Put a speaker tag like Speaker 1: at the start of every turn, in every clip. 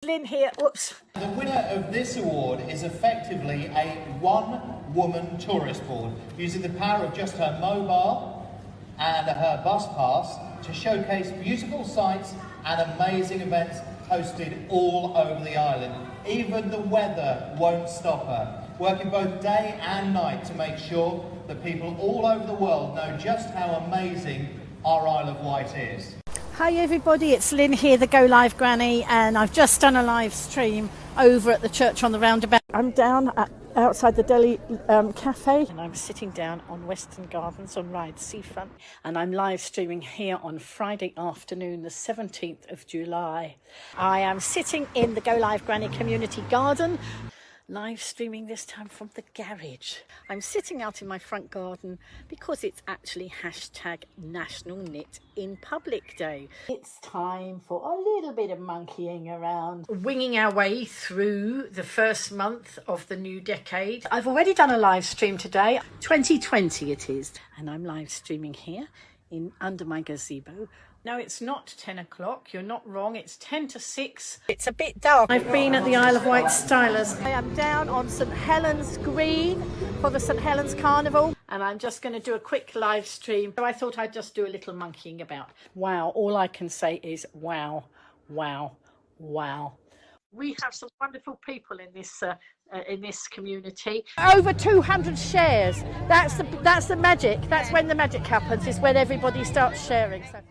Speaker 1: Lynn here. Whoops.
Speaker 2: The winner of this award is effectively a one-woman tourist board, using the power of just her mobile and her bus pass to showcase beautiful sights and amazing events hosted all over the island. Even the weather won't stop her, working both day and night to make sure that people all over the world know just how amazing our Isle of Wight is.
Speaker 1: Hi everybody, it's Lynn here, the Go Live Granny, and I've just done a live stream over at the church on the roundabout. I'm down outside the Delhi cafe, and I'm sitting down on Western Gardens on Ryde Seafront, and I'm live streaming here on Friday afternoon, the 17th of July. I am sitting in the Go Live Granny community garden, live streaming this time from the garage. I'm sitting out in my front garden because it's actually hashtag National Knit in Public Day. It's time for a little bit of monkeying around, winging our way through the first month of the new decade. I've already done a live stream today, 2020 it is, and I'm live streaming here under my gazebo. No, it's not 10 o'clock. You're not wrong. It's 10 to 6. It's a bit dark. I've been at the Isle of Wight Stylers. I am down on St Helens Green for the St Helens Carnival, and I'm just going to do a quick live stream. So I thought I'd just do a little monkeying about. Wow, all I can say is wow, wow, wow. We have some wonderful people in this community. Over 200 shares. That's the magic. That's when the magic happens. Is when everybody starts sharing. So.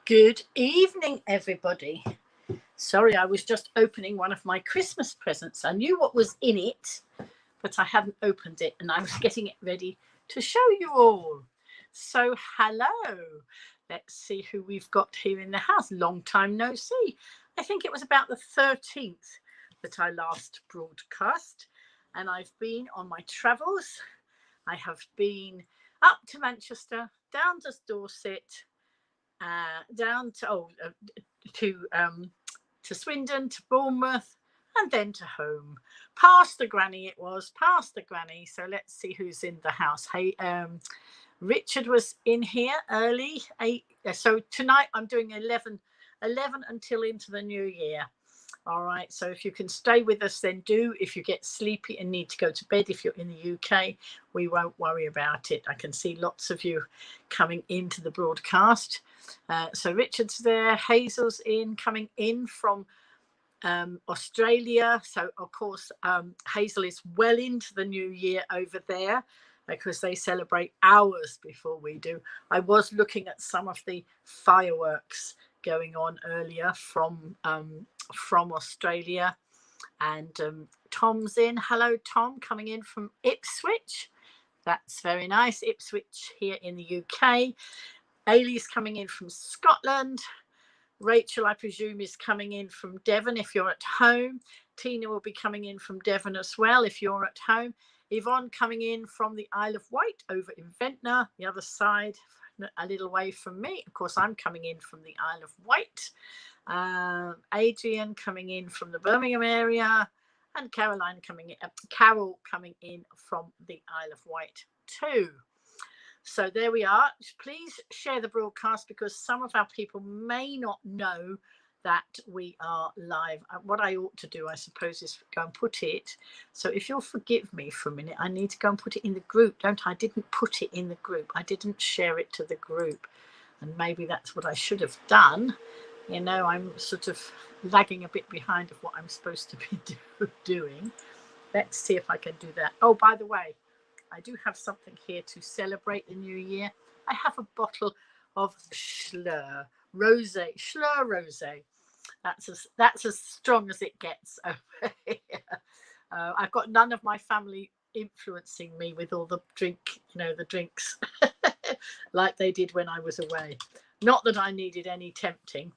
Speaker 1: Good evening, everybody. Sorry, I was just opening one of my Christmas presents. I knew what was in it, but I hadn't opened it, and I was getting it ready to show you all. So, hello. Let's see who we've got here in the house. Long time no see. I think it was about the 13th that I last broadcast, and I've been on my travels. I have been up to Manchester, down to Dorset, down to Swindon, to Bournemouth, and then to home. Past the granny it was, past the granny. So let's see who's in the house. Hey, Richard was in here early. So tonight I'm doing 11 until into the new year. All right, so if you can stay with us, then do. If you get sleepy and need to go to bed, if you're in the UK, we won't worry about it. I can see lots of you coming into the broadcast. So Richard's there, Hazel's coming in from Australia. So, of course, Hazel is well into the new year over there because they celebrate hours before we do. I was looking at some of the fireworks going on earlier from Australia, and Tom's in. Hello, Tom, coming in from Ipswich. That's very nice. Ipswich here in the UK. Ailey's coming in from Scotland. Rachel, I presume, is coming in from Devon if you're at home. Tina will be coming in from Devon as well if you're at home. Yvonne coming in from the Isle of Wight over in Ventnor, the other side, a little way from me. Of course, I'm coming in from the Isle of Wight. Adrian coming in from the Birmingham area, and Carol coming in from the Isle of Wight too. So there we are. Please share the broadcast because some of our people may not know that we are live. What I ought to do, I suppose, is go and put it. So if you'll forgive me for a minute, I need to go and put it in the group, don't I? I didn't put it in the group. I didn't share it to the group. And maybe that's what I should have done. You know, I'm sort of lagging a bit behind of what I'm supposed to be doing. Let's see if I can do that. Oh, by the way, I do have something here to celebrate the new year. I have a bottle of Schlur Rosé. That's as strong as it gets over here. I've got none of my family influencing me with all the drinks like they did when I was away. Not that I needed any tempting,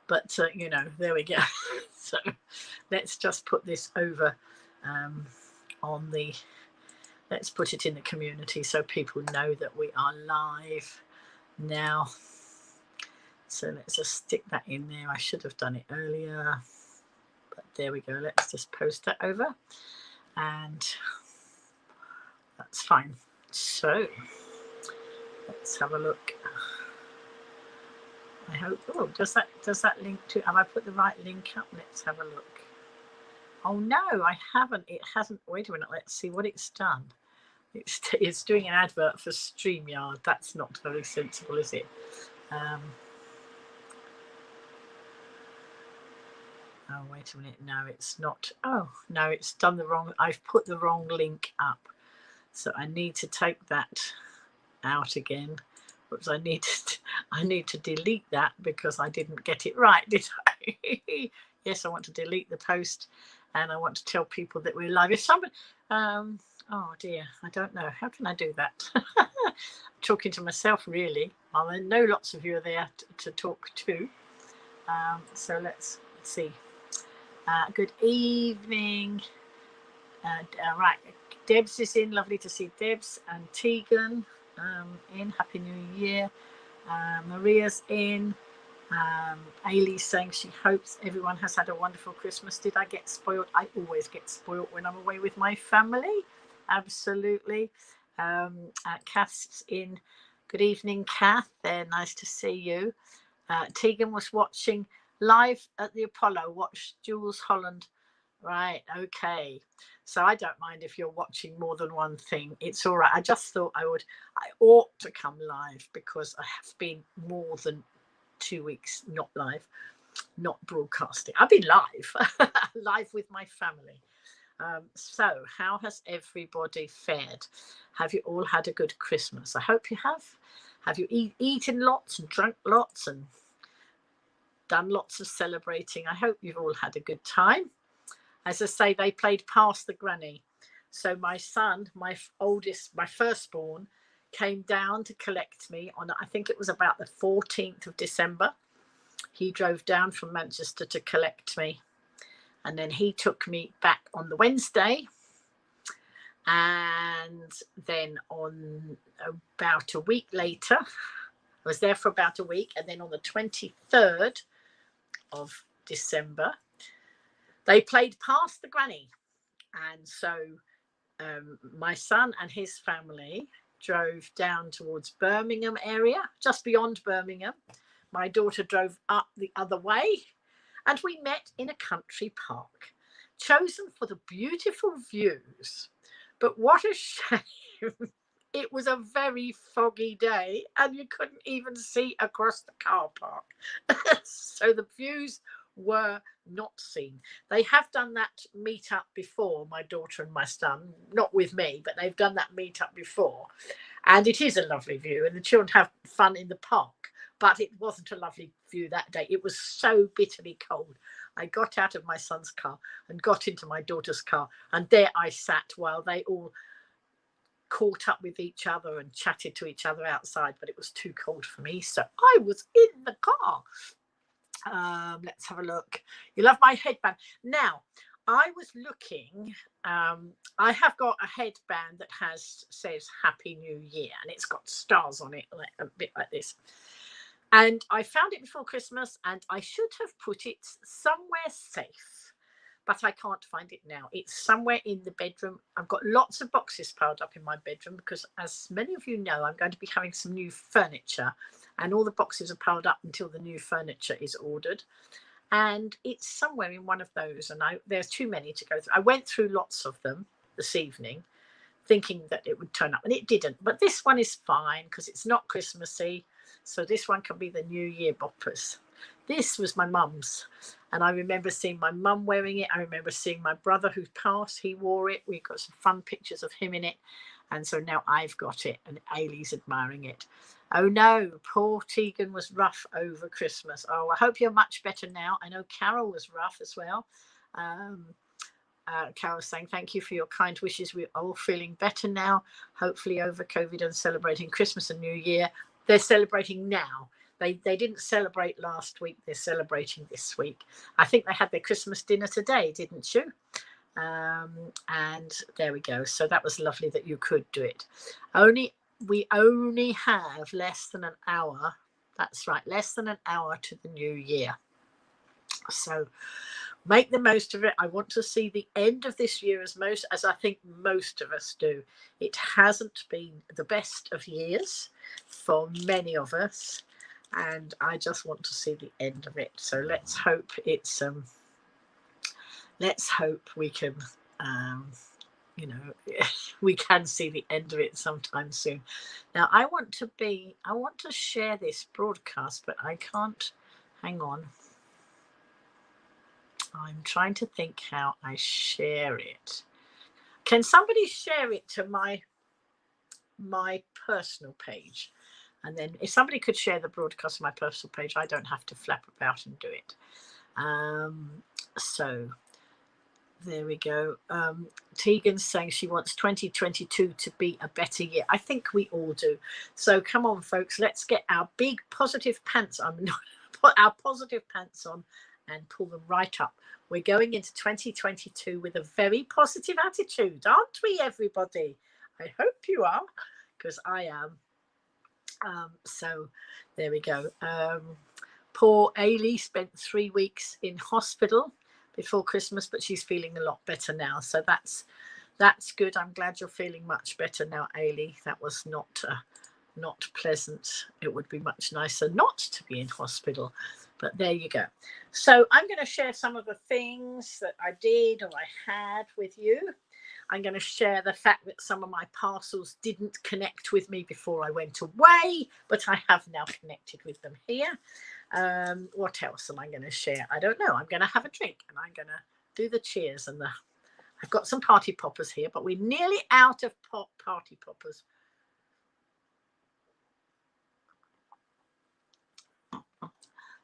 Speaker 1: but there we go. So let's just put this over let's put it in the community so people know that we are live now. So let's just stick that in there. I should have done it earlier, but there we go. Let's just post that over, and that's fine. So Let's have a look. I hope. Oh, does that link to? Have I put the right link up? Let's have a look. Oh no, I haven't. It hasn't. Wait a minute. Let's see what it's done. It's doing an advert for StreamYard. That's not very sensible, is it? Oh, wait a minute. No, it's not. Oh no, it's done the wrong. I've put the wrong link up. So I need to take that out again. Whoops, I need to delete that because I didn't get it right, did I? Yes, I want to delete the post, and I want to tell people that we're live. If somebody, oh dear, I don't know. How can I do that? I'm talking to myself, really. I know lots of you are there to talk to. So let's see. Good evening. Right, Debs is in. Lovely to see Debs and Tegan in. Happy New Year. Maria's in. Ailey's saying she hopes everyone has had a wonderful Christmas. Did I get spoiled? I always get spoiled when I'm away with my family. Absolutely. Kath's in. Good evening, Kath. Nice to see you. Tegan was watching live at the Apollo. Watched Jules Holland. Right, okay. So I don't mind if you're watching more than one thing. It's all right. I just thought I ought to come live because I have been more than 2 weeks not live, not broadcasting. I've been live, live with my family. So how has everybody fared? Have you all had a good Christmas? I hope you have. Have you eaten lots and drunk lots and done lots of celebrating? I hope you've all had a good time. As I say, they played Past the Granny. So my son, my firstborn, came down to collect me on, I think it was about the 14th of December. He drove down from Manchester to collect me. And then he took me back on the Wednesday. And then on about a week later, I was there for about a week. And then on the 23rd of December, they played Past the Granny. And so my son and his family drove down towards Birmingham area, just beyond Birmingham. My daughter drove up the other way, and we met in a country park, chosen for the beautiful views. But what a shame. It was a very foggy day, and you couldn't even see across the car park. So the views were not seen. They have done that meet-up before, my daughter and my son, not with me, but they've done that meet-up before, and it is a lovely view, and the children have fun in the park, but it wasn't a lovely view that day. It was so bitterly cold. I got out of my son's car and got into my daughter's car, and there I sat while they all caught up with each other and chatted to each other outside, but it was too cold for me, so I was in the car. Let's have a look. You love my headband. Now, I was looking. I have got a headband that says Happy New Year, and it's got stars on it, like a bit like this. And I found it before Christmas, and I should have put it somewhere safe, but I can't find it now. It's somewhere in the bedroom. I've got lots of boxes piled up in my bedroom because, as many of you know, I'm going to be having some new furniture, and all the boxes are piled up until the new furniture is ordered. And it's somewhere in one of those, and there's too many to go through. I went through lots of them this evening, thinking that it would turn up, and it didn't. But this one is fine because it's not Christmassy, so this one can be the New Year boppers. This was my mum's, and I remember seeing my mum wearing it. I remember seeing my brother who passed, he wore it. We've got some fun pictures of him in it, and so now I've got it, and Ailey's admiring it. Oh no, poor Tegan was rough over Christmas. Oh, I hope you're much better now. I know Carol was rough as well. Carol's saying, thank you for your kind wishes. We're all feeling better now, hopefully over COVID and celebrating Christmas and New Year. They're celebrating now. They didn't celebrate last week. They're celebrating this week. I think they had their Christmas dinner today, didn't you? And there we go. So that was lovely that you could do it. We only have less than an hour. That's right, less than an hour to the new year. So make the most of it. I want to see the end of this year as I think most of us do. It hasn't been the best of years. for many of us, and I just want to see the end of it. So let's hope it's let's hope we can you know, we can see the end of it sometime soon. Now I want to share this broadcast, but I can't. Hang on, I'm trying to think how I share it. Can somebody share it to my personal page? And then if somebody could share the broadcast on my personal page, I don't have to flap about and do it. So there we go. Tegan's saying she wants 2022 to be a better year. I think we all do. So come on, folks, let's get our big positive pants on, put our positive pants on and pull them right up. We're going into 2022 with a very positive attitude, aren't we, everybody? I hope you are, because I am. So there we go. Poor Ailey spent 3 weeks in hospital before Christmas, but she's feeling a lot better now. So that's good. I'm glad you're feeling much better now, Ailey. That was not pleasant. It would be much nicer not to be in hospital, but there you go. So I'm going to share some of the things that I did or I had with you. I'm going to share the fact that some of my parcels didn't connect with me before I went away, but I have now connected with them here. What else am I going to share? I don't know. I'm going to have a drink and I'm going to do the cheers and I've got some party poppers here, but we're nearly out of party poppers.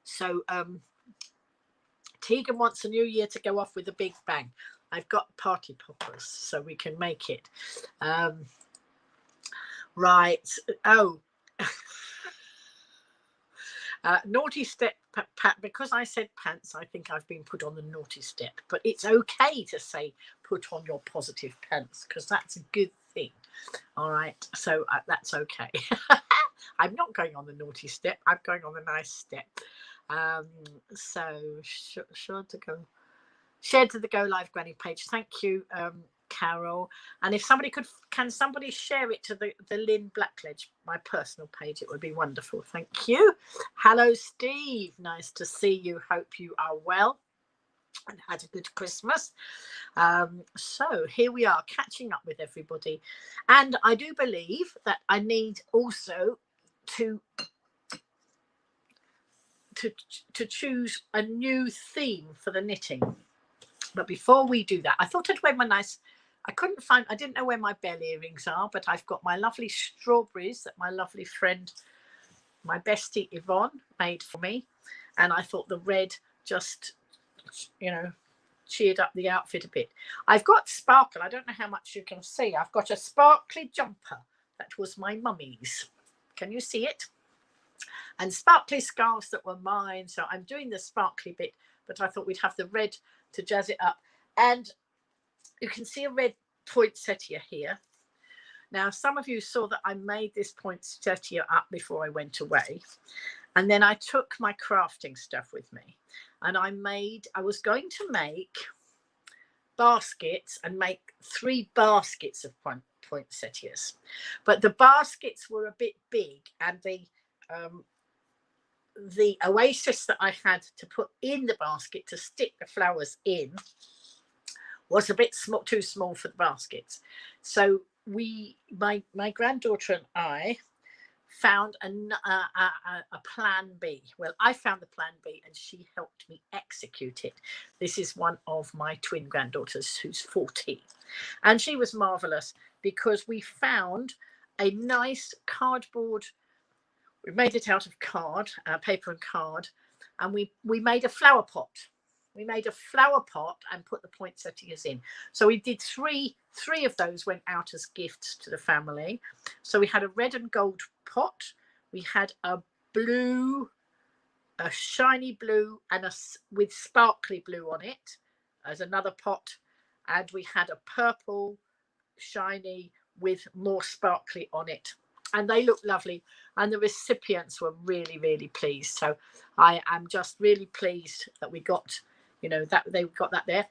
Speaker 1: So Tegan wants a new year to go off with a big bang. I've got party poppers, so we can make it. Right. Oh. Naughty step, Pat, because I said pants, I think I've been put on the naughty step. But it's okay to say put on your positive pants, because that's a good thing. All right. So that's okay. I'm not going on the naughty step. I'm going on the nice step. So sure to go. Shared to the Go Live Granny page. Thank you, Carol. And if somebody can somebody share it to the Lynn Blackledge, my personal page, it would be wonderful. Thank you. Hello, Steve. Nice to see you. Hope you are well and had a good Christmas. So here we are, catching up with everybody. And I do believe that I need also to choose a new theme for the knitting. But before we do that, I thought I'd wear my nice, I didn't know where my bell earrings are, but I've got my lovely strawberries that my lovely friend, my bestie Yvonne, made for me. And I thought the red just, cheered up the outfit a bit. I've got sparkle. I don't know how much you can see. I've got a sparkly jumper that was my mummy's. Can you see it? And sparkly scarves that were mine. So I'm doing the sparkly bit, but I thought we'd have the red to jazz it up. And you can see a red poinsettia here. Now, some of you saw that I made this poinsettia up before I went away. And then I took my crafting stuff with me. And I was going to make baskets and make 3 baskets of poinsettias. But the baskets were a bit big, and the oasis that I had to put in the basket to stick the flowers in was a bit too small for the baskets. So my granddaughter and I found a plan B. Well, I found the plan B and she helped me execute it. This is one of my twin granddaughters who's 14. And she was marvelous because we found a nice cardboard. We made it out of paper and card, and we made a flower pot. We made a flower pot and put the poinsettias in. So we did three of those went out as gifts to the family. So we had a red and gold pot. We had a shiny blue, and with sparkly blue on it as another pot. And we had a purple shiny with more sparkly on it. And they looked lovely, and the recipients were really, really pleased. So I am just really pleased that we got, that they got that there.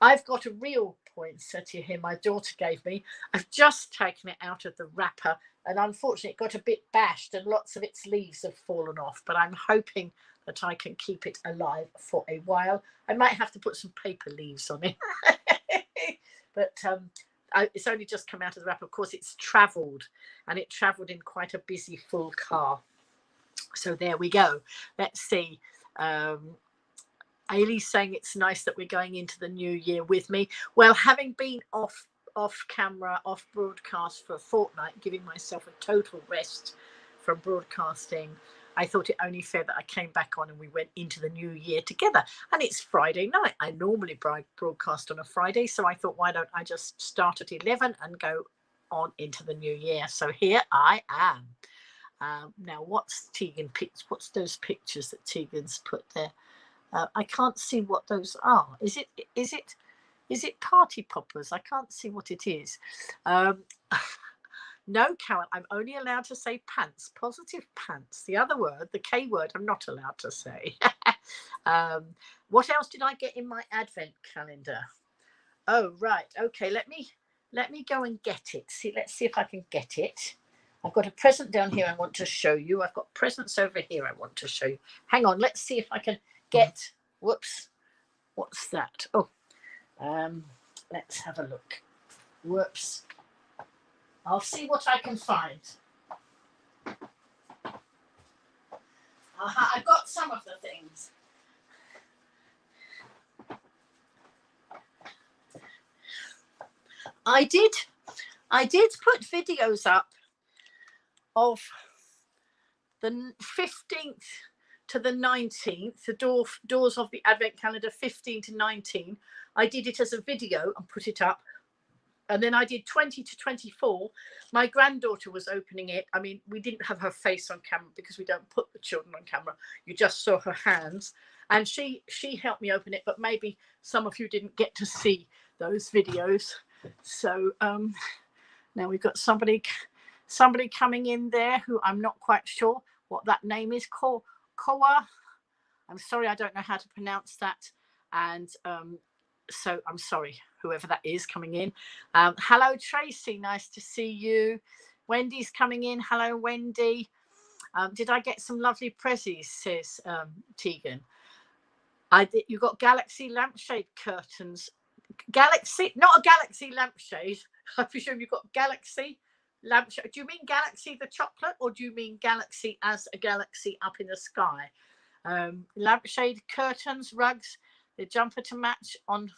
Speaker 1: I've got a real poinsettia here my daughter gave me. I've just taken it out of the wrapper and unfortunately it got a bit bashed and lots of its leaves have fallen off, but I'm hoping that I can keep it alive for a while. I might have to put some paper leaves on it. But it's only just come out of the wrap. Of course, it's travelled, and it travelled in quite a busy, full car. So there we go. Let's see. Ailey's saying it's nice that we're going into the new year with me. Well, having been off camera, off broadcast for a fortnight, giving myself a total rest from broadcasting, I thought it only fair that I came back on and we went into the new year together. And it's Friday night. I normally broadcast on a Friday, so I thought, why don't I just start at 11 and go on into the new year? So here I am. Now, what's Tegan picked? What's those pictures that Tegan's put there? I can't see what those are. Is it party poppers? I can't see what it is. No, Carol, I'm only allowed to say pants, positive pants. The other word, the K word, I'm not allowed to say. What else did I get in my advent calendar? Oh, right. Okay, let me go and get it. Let's see if I can get it. I've got a present down here I want to show you. I've got presents over here I want to show you. Hang on, let's see if I can get, whoops, what's that? Oh, let's have a look. Whoops. I'll see what I can find. I've got some of the things. I did put videos up of the 15th to the 19th, the doors of the Advent calendar 15 to 19. I did it as a video and put it up. And then I did 20 to 24. My granddaughter was opening it. I mean, we didn't have her face on camera because we don't put the children on camera. You just saw her hands. And she helped me open it, but maybe some of you didn't get to see those videos. So now we've got somebody coming in there who I'm not quite sure what that name is. Koa. I'm sorry, I don't know how to pronounce that. And so I'm sorry, whoever that is coming in. Hello, Tracy. Nice to see you. Wendy's coming in. Hello, Wendy. Did I get some lovely prezzies, says Tegan. You got Galaxy lampshade curtains. Galaxy, not a Galaxy lampshade. I presume you've got Galaxy lampshade. Do you mean Galaxy the chocolate, or do you mean Galaxy as a galaxy up in the sky? Lampshade curtains, rugs, the jumper to match on.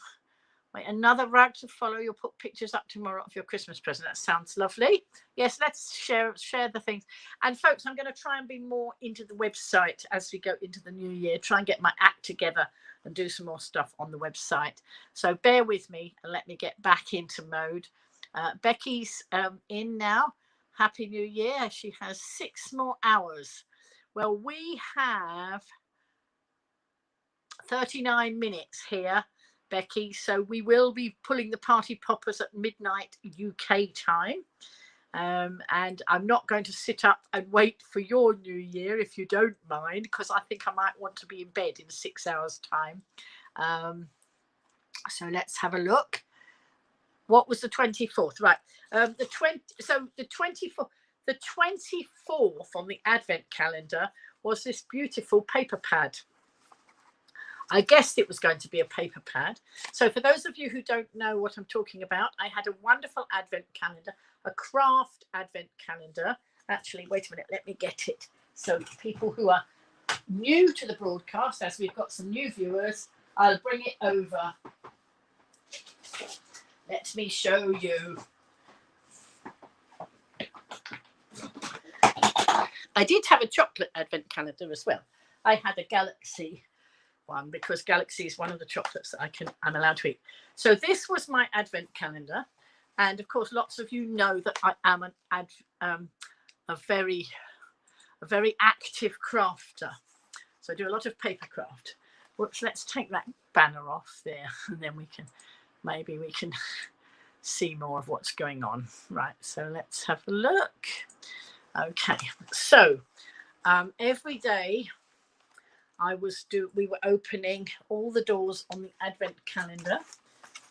Speaker 1: Wait, another rug to follow. You'll put pictures up tomorrow of your Christmas present. That sounds lovely. Yes, let's share the things. And folks, I'm going to try and be more into the website as we go into the new year. Try and get my act together and do some more stuff on the website. So bear with me and let me get back into mode. Becky's in now. Happy New Year. She has 6 more hours. Well, we have 39 minutes here, Becky. So we will be pulling the party poppers at midnight UK time. And I'm not going to sit up and wait for your new year, if you don't mind, because I think I might want to be in bed in 6 hours time. So let's have a look. What was the 24th? Right. The 24th on the Advent calendar was this beautiful paper pad. I guessed it was going to be a paper pad. So for those of you who don't know what I'm talking about, I had a wonderful Advent calendar, a craft Advent calendar. Actually, wait a minute, let me get it. So people who are new to the broadcast, as we've got some new viewers, I'll bring it over. Let me show you. I did have a chocolate Advent calendar as well. I had a Galaxy one because Galaxy is one of the chocolates that I'm allowed to eat. So this was my Advent calendar, and of course, lots of you know that I am a very active crafter. So I do a lot of paper craft. Whoops, let's take that banner off there, and then maybe we can see more of what's going on. Right, so let's have a look. Okay, so every day we were opening all the doors on the Advent calendar.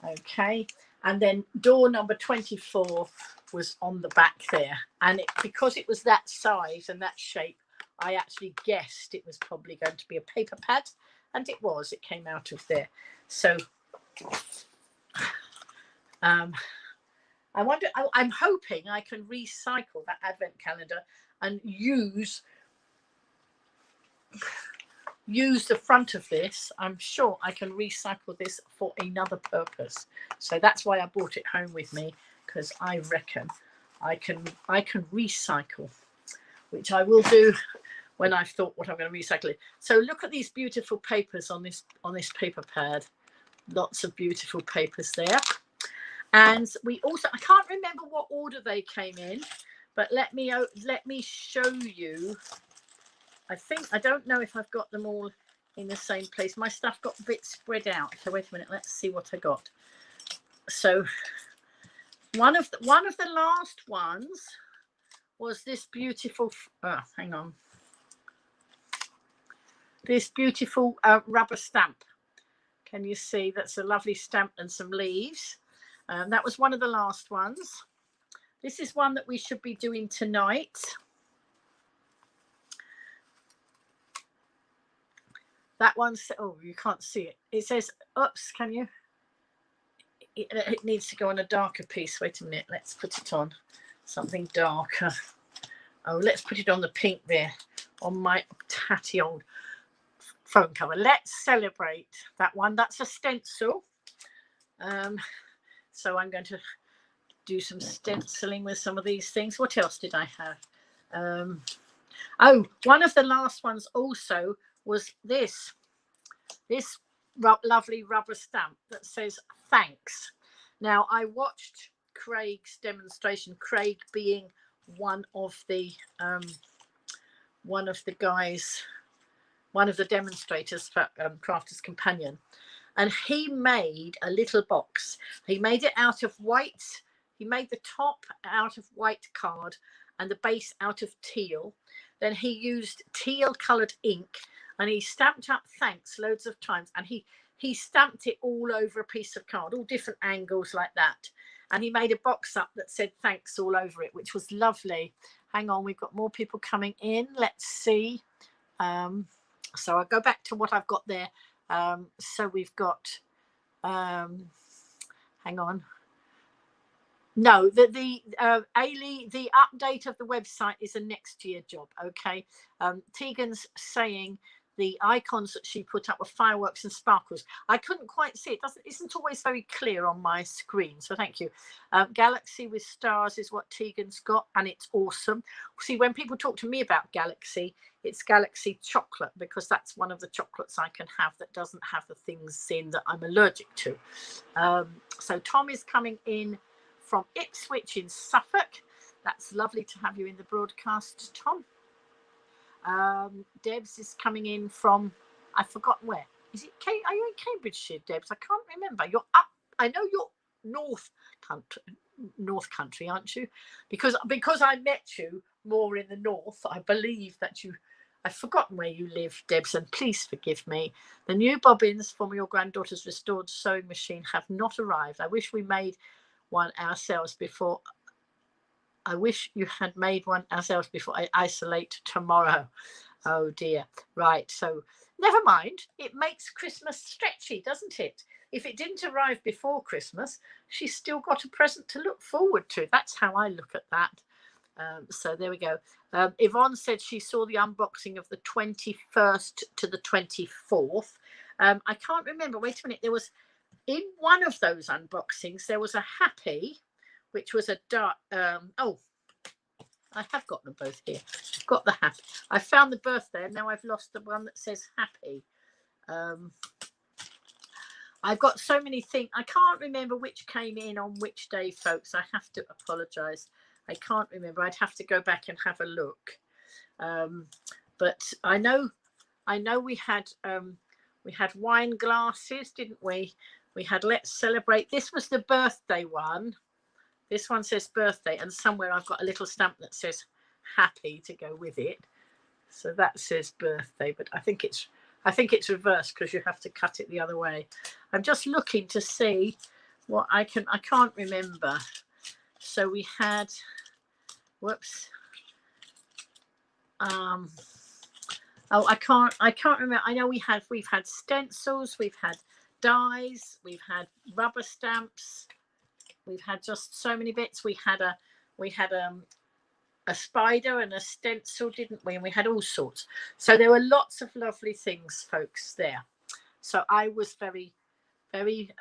Speaker 1: Okay, and then door number 24 was on the back there, and because it was that size and that shape, I actually guessed it was probably going to be a paper pad, and it was. It came out of there. So I wonder, I'm hoping I can recycle that advent calendar and use the front of this. I'm sure I can recycle this for another purpose. So that's why I brought it home with me, because I reckon I can recycle, which I will do when I've thought what I'm going to recycle it. So look at these beautiful papers on this paper pad. Lots of beautiful papers there. And we also, I can't remember what order they came in, but let me show you. I don't know if I've got them all in the same place. My stuff got a bit spread out. So wait a minute, let's see what I got. So one of the last ones was this beautiful, hang on. This beautiful rubber stamp. Can you see? That's a lovely stamp and some leaves. That was one of the last ones. This is one that we should be doing tonight. That one's, oh, you can't see it. It says, oops, can you? It needs to go on a darker piece. Wait a minute. Let's put it on something darker. Oh, let's put it on the pink there, on my tatty old phone cover. Let's celebrate that one. That's a stencil. So I'm going to do some stenciling with some of these things. What else did I have? Oh, one of the last ones also was this lovely rubber stamp that says thanks. Now, I watched Craig's demonstration, Craig being one of the demonstrators for Crafter's Companion. And he made a little box. He made it out of white. He made the top out of white card and the base out of teal. Then he used teal coloured ink and he stamped up thanks loads of times. And he stamped it all over a piece of card, all different angles like that. And he made a box up that said thanks all over it, which was lovely. Hang on, we've got more people coming in. Let's see. So I'll go back to what I've got there. So we've got, hang on. No, the Ailey, the update of the website is a next year job. Okay. Tegan's saying the icons that she put up were fireworks and sparkles. I couldn't quite see it. Isn't always very clear on my screen. So thank you. Galaxy with stars is what Tegan's got, and it's awesome. See, when people talk to me about Galaxy, it's Galaxy chocolate, because that's one of the chocolates I can have that doesn't have the things in that I'm allergic to. So Tom is coming in from Ipswich in Suffolk. That's lovely to have you in the broadcast, Tom. Debs is coming in from, I forgot where. Is it? Are you in Cambridgeshire, Debs? I can't remember. You're up. I know you're North Country, aren't you? Because I met you more in the north. I believe that I've forgotten where you live, Debs, and please forgive me. The new bobbins from your granddaughter's restored sewing machine have not arrived. I wish we made one ourselves before. I wish you had made one ourselves before I isolate tomorrow. Oh dear. Right. So never mind. It makes Christmas stretchy, doesn't it? If it didn't arrive before Christmas, she's still got a present to look forward to. That's how I look at that. So there we go. Yvonne said she saw the unboxing of the 21st to the 24th. I can't remember. Wait a minute. There was, in one of those unboxings, there was a happy, which was a dark. Oh, I have got them both here. I've got the happy. I found the birthday, and now I've lost the one that says happy. I've got so many things. I can't remember which came in on which day, folks. I have to apologise. I can't remember. I'd have to go back and have a look. But I know we had wine glasses, didn't we? We had Let's Celebrate. This was the birthday one. This one says birthday, and somewhere I've got a little stamp that says happy to go with it. So that says birthday, but I think it's reversed because you have to cut it the other way. I'm just looking to see what I can't remember. So we had, whoops. Oh, I can't remember. I know we've had stencils, we've had dies, we've had rubber stamps, we've had just so many bits. We had a spider and a stencil, didn't we? And we had all sorts. So there were lots of lovely things, folks, there. So I was very, very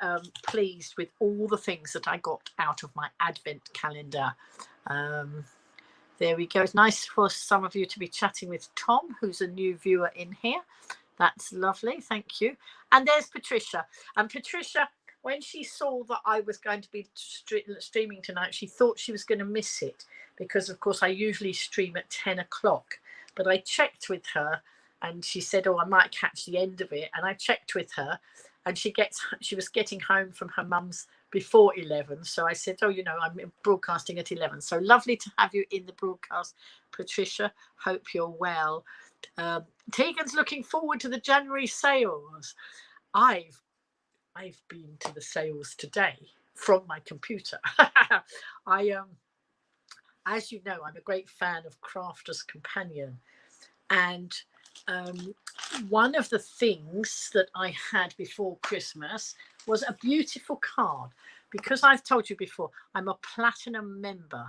Speaker 1: pleased with all the things that I got out of my advent calendar. There we go. It's nice for some of you to be chatting with Tom, who's a new viewer in here. That's lovely. Thank you. And there's Patricia. And Patricia, when she saw that I was going to be streaming tonight, she thought she was going to miss it because, of course, I usually stream at 10 o'clock. But I checked with her and she said, oh, I might catch the end of it. And I checked with her and she was getting home from her mum's before 11. So I said, oh, I'm broadcasting at 11. So lovely to have you in the broadcast, Patricia. Hope you're well. Tegan's looking forward to the January sales. I've been to the sales today from my computer. As you know, I'm a great fan of Crafter's Companion. And one of the things that I had before Christmas was a beautiful card. Because I've told you before, I'm a platinum member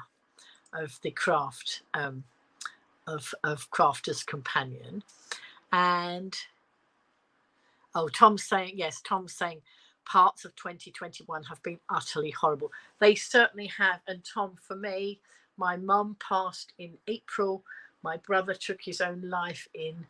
Speaker 1: of the craft of Crafter's Companion. And Tom's saying parts of 2021 have been utterly horrible. They certainly have. And Tom, for me, my mum passed in April. My brother took his own life in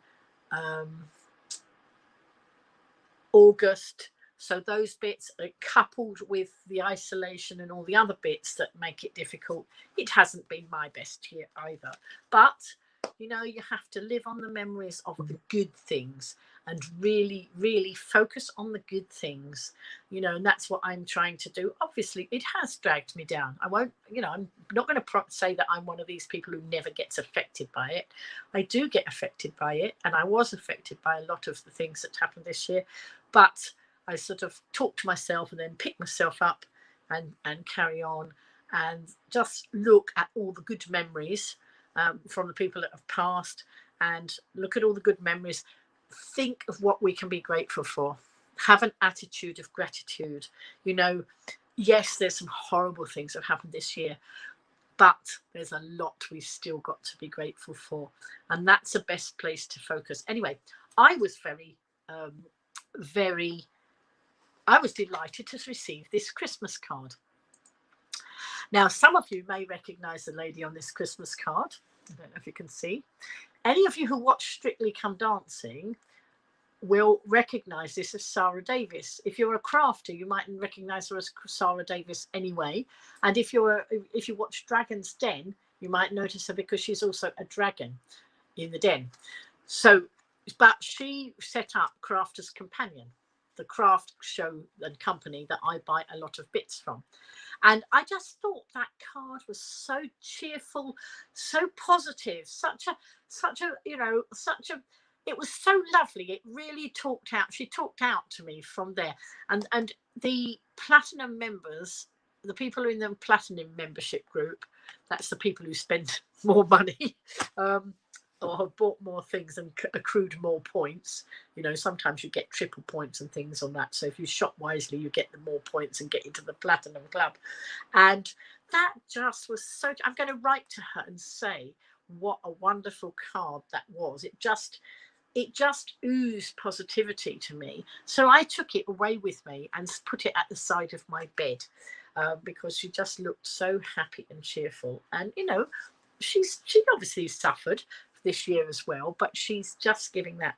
Speaker 1: August. So those bits are coupled with the isolation and all the other bits that make it difficult. It hasn't been my best year either. But, you have to live on the memories of the good things and really, really focus on the good things, and that's what I'm trying to do. Obviously, it has dragged me down. I won't, I'm not going to say that I'm one of these people who never gets affected by it. I do get affected by it, and I was affected by a lot of the things that happened this year. But I sort of talk to myself and then pick myself up and carry on and just look at all the good memories from the people that have passed and look at all the good memories. Think of what we can be grateful for. Have an attitude of gratitude. Yes, there's some horrible things that have happened this year, but there's a lot we've still got to be grateful for. And that's the best place to focus. Anyway, I was I was delighted to receive this Christmas card. Now, some of you may recognize the lady on this Christmas card. I don't know if you can see. Any of you who watch Strictly Come Dancing will recognize this as Sarah Davis. If you're a crafter, you might recognize her as Sarah Davis anyway. And if you watch Dragon's Den, you might notice her because she's also a dragon in the den. But she set up Crafter's Companion, the craft show and company that I buy a lot of bits from. And I just thought that card was so cheerful, so positive, it was so lovely. It really talked out. She talked out to me from there. And the platinum members, the people who are in the platinum membership group, that's the people who spend more money, or have bought more things and accrued more points. Sometimes you get triple points and things on that. So if you shop wisely, you get the more points and get into the platinum club. And that just was so, I'm going to write to her and say what a wonderful card that was. It just oozed positivity to me. So I took it away with me and put it at the side of my bed because she just looked so happy and cheerful. And, she obviously suffered this year as well, but she's just giving that,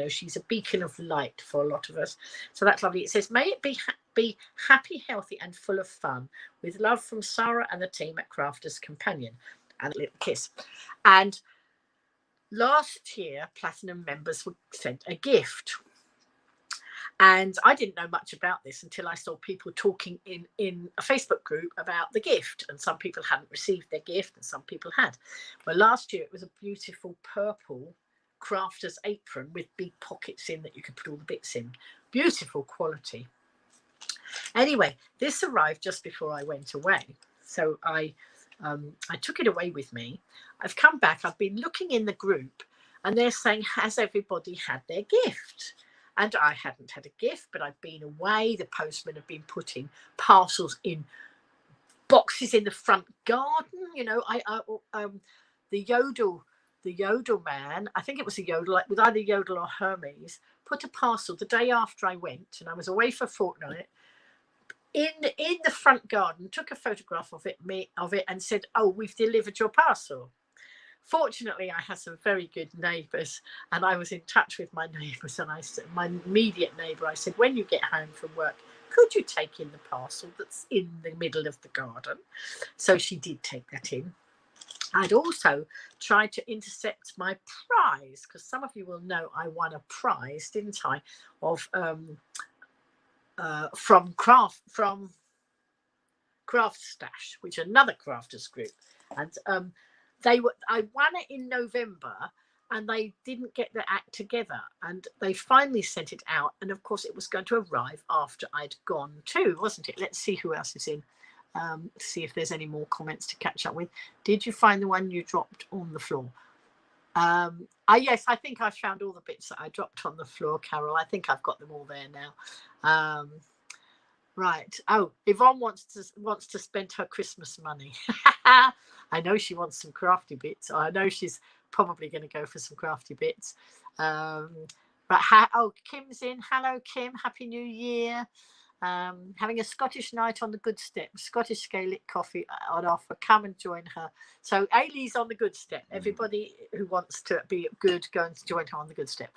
Speaker 1: she's a beacon of light for a lot of us. So that's lovely. It says, may it be happy, healthy and full of fun, with love from Sarah and the team at Crafter's Companion, and a little kiss. And last year, platinum members were sent a gift. And I didn't know much about this until I saw people talking in a Facebook group about the gift. And some people hadn't received their gift and some people had. Well, last year it was a beautiful purple crafter's apron with big pockets in that you could put all the bits in. Beautiful quality. Anyway, this arrived just before I went away. So I took it away with me. I've come back. I've been looking in the group, and they're saying, has everybody had their gift? And I hadn't had a gift, but I've been away. The postmen have been putting parcels in boxes in the front garden. You know, the Yodel man, I think it was a Yodel, with either Yodel or Hermes, put a parcel the day after I went, and I was away for a fortnight, in the front garden, took a photograph of it and said, oh, we've delivered your parcel. Fortunately, I had some very good neighbours, and I was in touch with my neighbours, and I said, my immediate neighbour, I said, when you get home from work, could you take in the parcel that's in the middle of the garden? So she did take that in. I'd also tried to intercept my prize, because some of you will know I won a prize, didn't I, of from Craft Stash, which is another crafters group, and I won it in November, and they didn't get their act together, and they finally sent it out, and of course it was going to arrive after I'd gone too, wasn't it? Let's see who else is in. See if there's any more comments to catch up with. Did you find the one you dropped on the floor? Yes, I think I found all the bits that I dropped on the floor, Carol. I think I've got them all there now. Right. Oh, Yvonne wants to spend her Christmas money. I know she wants some crafty bits. I know she's probably going to go for some crafty bits. Right. Kim's in. Hello, Kim. Happy New Year. Having a Scottish night on the Good Step. Scottish Gaelic coffee on offer. Come and join her. So Ailey's on the Good Step. Everybody who wants to be good, go and join her on the Good Step.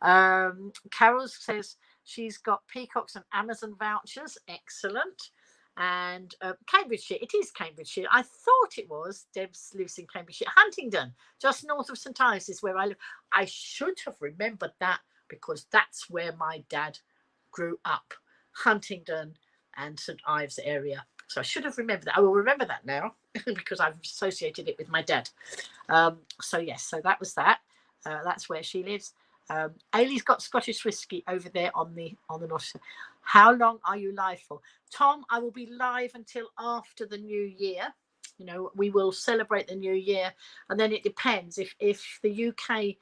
Speaker 1: Carol says she's got Peacocks and Amazon vouchers. Excellent. And Cambridgeshire. It is Cambridgeshire. I thought it was. Deb lives in Cambridgeshire. Huntingdon, just north of St Ives, is where I live. I should have remembered that, because that's where my dad grew up. Huntingdon and St Ives area. So I should have remembered that. I will remember that now because I've associated it with my dad. So yes, so that was that. That's where she lives. Ailey's got Scottish whiskey over there on the north. How long are you live for? Tom, I will be live until after the new year. You know, we will celebrate the new year, and then it depends. If the UK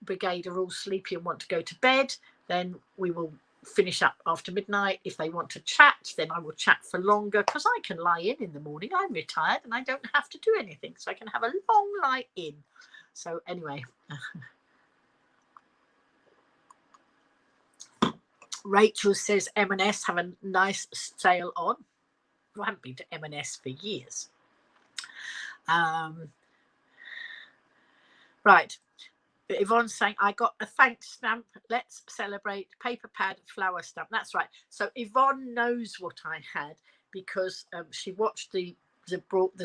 Speaker 1: brigade are all sleepy and want to go to bed, then we will finish up after midnight. If they want to chat, then I will chat for longer, because I can lie in the morning. I'm retired and I don't have to do anything, so I can have a long lie in. So anyway, Rachel says M&S have a nice sale on. I haven't been to M&S for years. Right. Yvonne's saying, I got a thanks stamp. Let's celebrate. Paper pad, flower stamp. That's right. So Yvonne knows what I had, because she watched the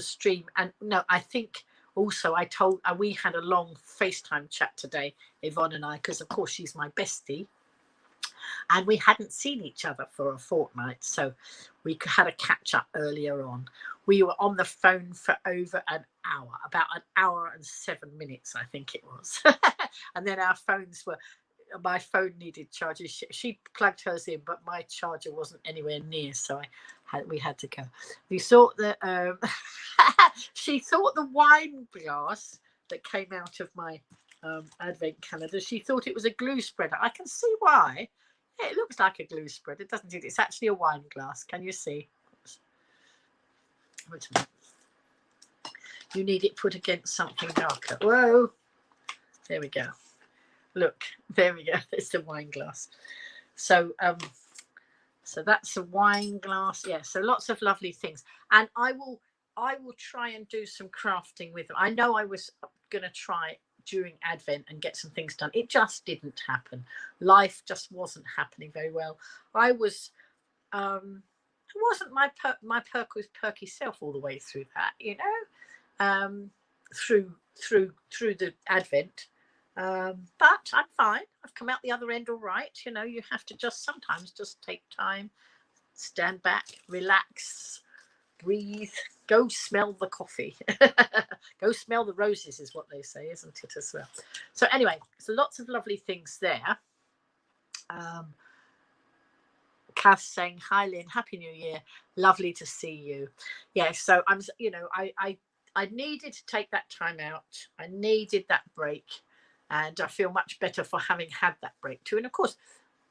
Speaker 1: stream. And no, I think also I told we had a long FaceTime chat today, Yvonne and I, because of course she's my bestie. And we hadn't seen each other for a fortnight, so we had a catch up earlier on. We were on the phone for over an hour, about an hour and 7 minutes, I think it was. And then my phone needed charges. She plugged hers in, but my charger wasn't anywhere near, so we had to go. We thought that she thought the wine glass that came out of my advent calendar, she thought it was a glue spreader. I can see why. Yeah, it looks like a glue spreader, doesn't it? It's actually a wine glass. Can you see? Wait a minute. You need it put against something darker. Whoa. There we go. Look, there we go. It's the wine glass. So that's a wine glass. Yeah, so lots of lovely things. And I will try and do some crafting with them. I know I was going to try during Advent and get some things done. It just didn't happen. Life just wasn't happening very well. I was it wasn't my perky self all the way through that, you know, through the Advent. But I'm fine. I've come out the other end all right. You know, you have to sometimes take time, stand back, relax, breathe, go smell the coffee. Go smell the roses is what they say, isn't it, as well? So anyway, so lots of lovely things there. Kath saying, hi, Lynn, Happy New Year. Lovely to see you. Yeah, so I'm, I needed to take that time out. I needed that break. And I feel much better for having had that break too. And of course,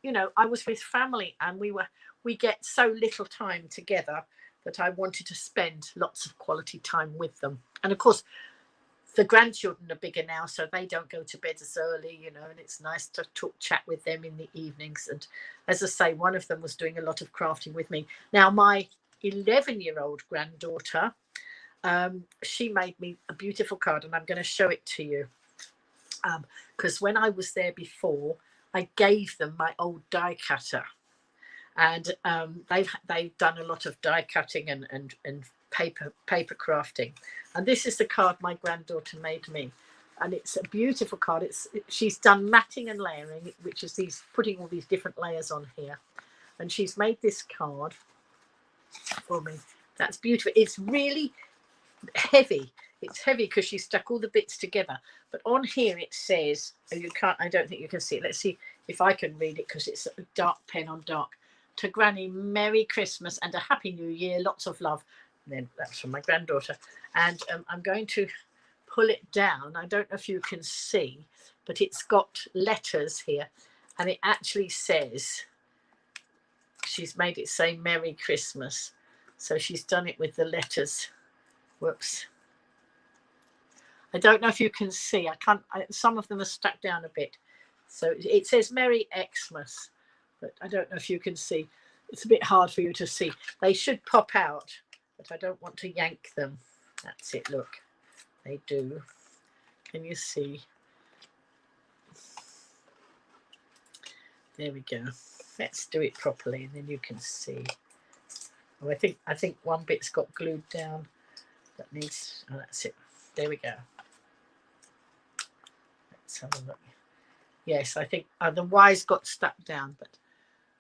Speaker 1: I was with family and we get so little time together that I wanted to spend lots of quality time with them. And of course, the grandchildren are bigger now, so they don't go to bed as early, and it's nice to chat with them in the evenings. And as I say, one of them was doing a lot of crafting with me. Now, my 11-year-old granddaughter, she made me a beautiful card, and I'm going to show it to you. Because when I was there before, I gave them my old die cutter. And they've done a lot of die cutting and paper crafting. And this is the card my granddaughter made me. And it's a beautiful card. She's done matting and layering, which is putting all these different layers on here. And she's made this card for me. That's beautiful. It's really heavy. It's heavy because she stuck all the bits together. But on here it says, I don't think you can see it. Let's see if I can read it because it's a dark pen on dark. To Granny, Merry Christmas and a Happy New Year. Lots of love. And then that's from my granddaughter. And I'm going to pull it down. I don't know if you can see, but it's got letters here. And it actually says, she's made it say Merry Christmas. So she's done it with the letters. Whoops. I don't know if you can see. Some of them are stuck down a bit. So it says Merry Xmas. But I don't know if you can see. It's a bit hard for you to see. They should pop out, but I don't want to yank them. That's it, look. They do. Can you see? There we go. Let's do it properly, and then you can see. Oh, I think one bit's got glued down. That needs. Oh, that's it. There we go. Let's have a look. Yes, I think the Y's got stuck down, but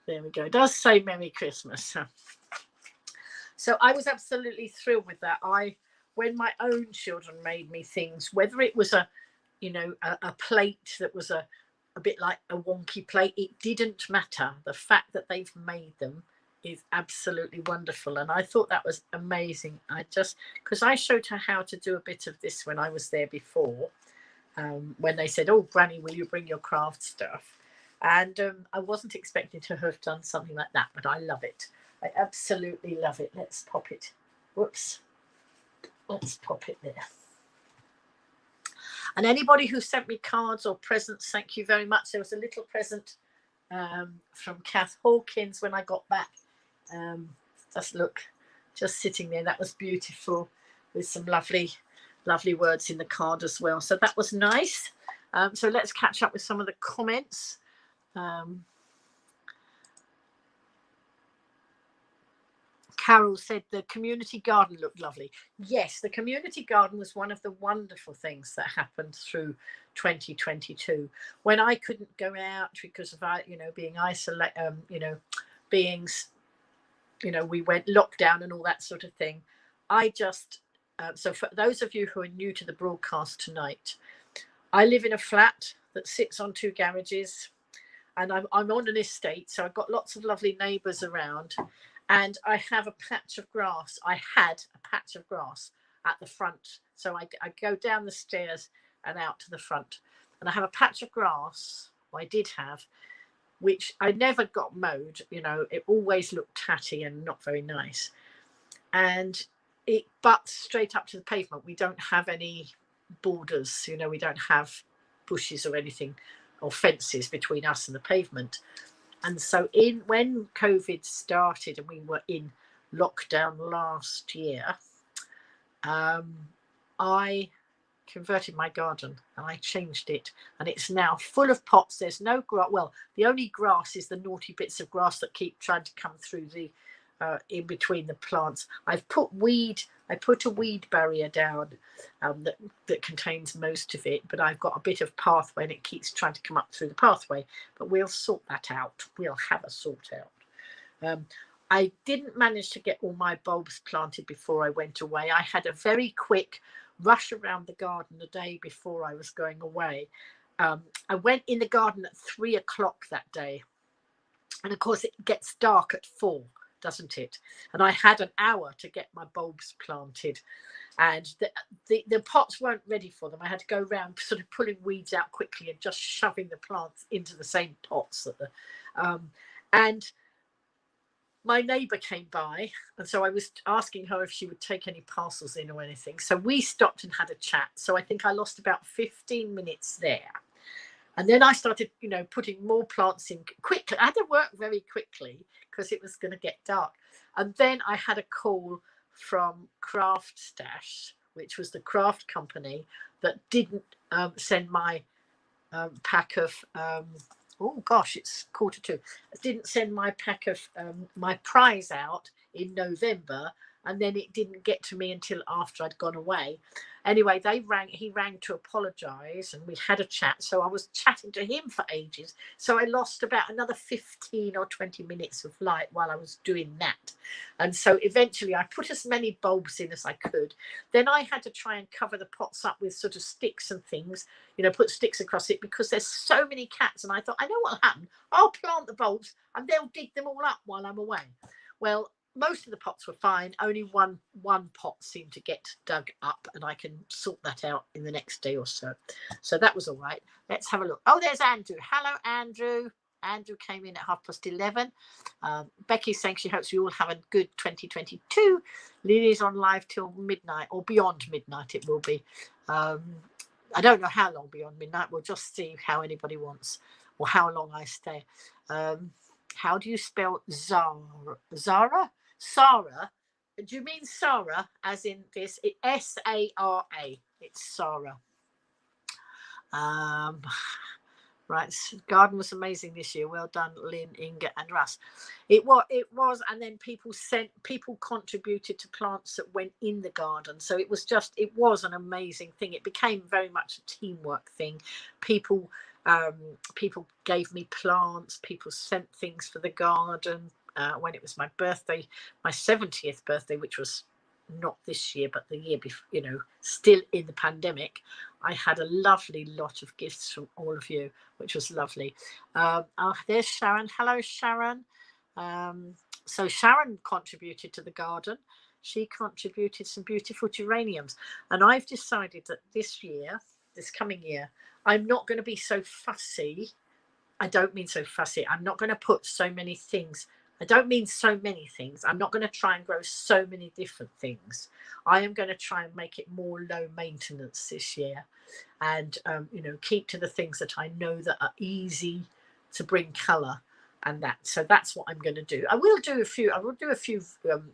Speaker 1: there we go. It does say Merry Christmas. So I was absolutely thrilled with that. When my own children made me things, whether it was a plate that was a bit like a wonky plate, it didn't matter. The fact that they've made them is absolutely wonderful. And I thought that was amazing. Because I showed her how to do a bit of this when I was there before, when they said, oh, Granny, will you bring your craft stuff? And I wasn't expecting to have done something like that, but I love it. I absolutely love it. Let's pop it. Whoops. Let's pop it there. And anybody who sent me cards or presents, thank you very much. There was a little present from Kath Hawkins when I got back. Just sitting there. That was beautiful with some lovely words in the card as well. So that was nice. So let's catch up with some of the comments. Carol said the community garden looked lovely. Yes, the community garden was one of the wonderful things that happened through 2022 when I couldn't go out because of being isolated, we went lockdown and all that sort of thing. I just so for those of you who are new to the broadcast tonight, I live in a flat that sits on 2 garages, and I'm on an estate, so I've got lots of lovely neighbours around. And I have a patch of grass. I had a patch of grass at the front. So I go down the stairs and out to the front. And I have a patch of grass, or I did have, which I never got mowed. It always looked tatty and not very nice. And it butts straight up to the pavement. We don't have any borders. We don't have bushes or anything or fences between us and the pavement. And so when COVID started and we were in lockdown last year, I converted my garden and I changed it. And it's now full of pots. There's no grass. Well, the only grass is the naughty bits of grass that keep trying to come through in between the plants. I put a weed barrier down that contains most of it, but I've got a bit of pathway and it keeps trying to come up through the pathway, but we'll sort that out. We'll have a sort out. I didn't manage to get all my bulbs planted before I went away. I had a very quick rush around the garden the day before I was going away. I went in the garden at 3 o'clock that day. And of course, it gets dark at 4, doesn't it? And I had an hour to get my bulbs planted, and the pots weren't ready for them. I had to go around sort of pulling weeds out quickly and just shoving the plants into the same pots and my neighbour came by, and so I was asking her if she would take any parcels in or anything. So we stopped and had a chat. So I think I lost about 15 minutes there. And then I started, putting more plants in quickly. I had to work very quickly because it was going to get dark. And then I had a call from Craft Stash, which was the craft company that didn't send my pack of oh gosh, it's 1:45. Didn't send my pack of my prize out in November, and then it didn't get to me until after I'd gone away. Anyway, he rang to apologise, and we had a chat. So I was chatting to him for ages. So I lost about another 15 or 20 minutes of light while I was doing that. And so eventually I put as many bulbs in as I could. Then I had to try and cover the pots up with sort of sticks and things, put sticks across it, because there's so many cats. And I thought, I know what'll happen. I'll plant the bulbs and they'll dig them all up while I'm away. Well, most of the pots were fine. Only one pot seemed to get dug up, and I can sort that out in the next day or so. So that was all right. Let's have a look. Oh, there's Andrew. Hello, Andrew. Andrew came in at 11:30. Becky's saying she hopes we all have a good 2022. Lily's on live till midnight, or beyond midnight it will be. I don't know how long beyond midnight. We'll just see how anybody wants, or how long I stay. How do you spell Zara? Zara? Sarah? Do you mean Sarah as in this? S-A-R-A. It's Sarah. Right, garden was amazing this year. Well done, Lynn, Inga, and Russ. It was, and then people contributed to plants that went in the garden. So it was an amazing thing. It became very much a teamwork thing. People gave me plants. People sent things for the garden. When it was my birthday, my 70th birthday, which was not this year but the year before, still in the pandemic, I had a lovely lot of gifts from all of you, which was lovely. There's Sharon. Hello, Sharon. So Sharon contributed to the garden. She contributed some beautiful geraniums, and I've decided that this coming year, I'm not going to be so fussy. I don't mean so fussy. I'm not going to put so many things. I don't mean so many things. I'm not going to try and grow so many different things. I am going to try and make it more low maintenance this year, and keep to the things that I know that are easy to bring colour, and that. So that's what I'm going to do. I will do a few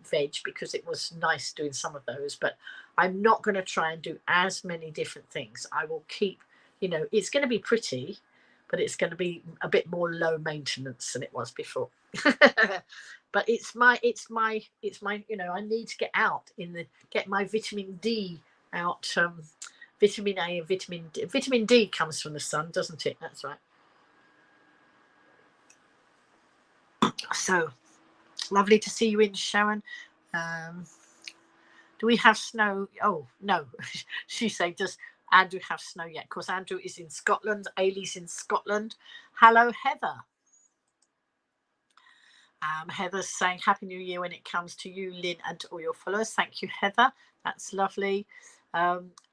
Speaker 1: veg, because it was nice doing some of those, but I'm not going to try and do as many different things. I will keep, it's going to be pretty, but it's going to be a bit more low maintenance than it was before. But it's my I need to get out get my vitamin D out. Vitamin A and vitamin D comes from the sun, doesn't it? That's right. So lovely to see you in, Sharon. Do we have snow? Oh no. She said, does Andrew have snow yet? Of course, Andrew is in Scotland. Ailey's in Scotland. Hello, Heather. Heather's saying Happy New Year when it comes to you, Lynn, and to all your followers. Thank you, Heather. That's lovely.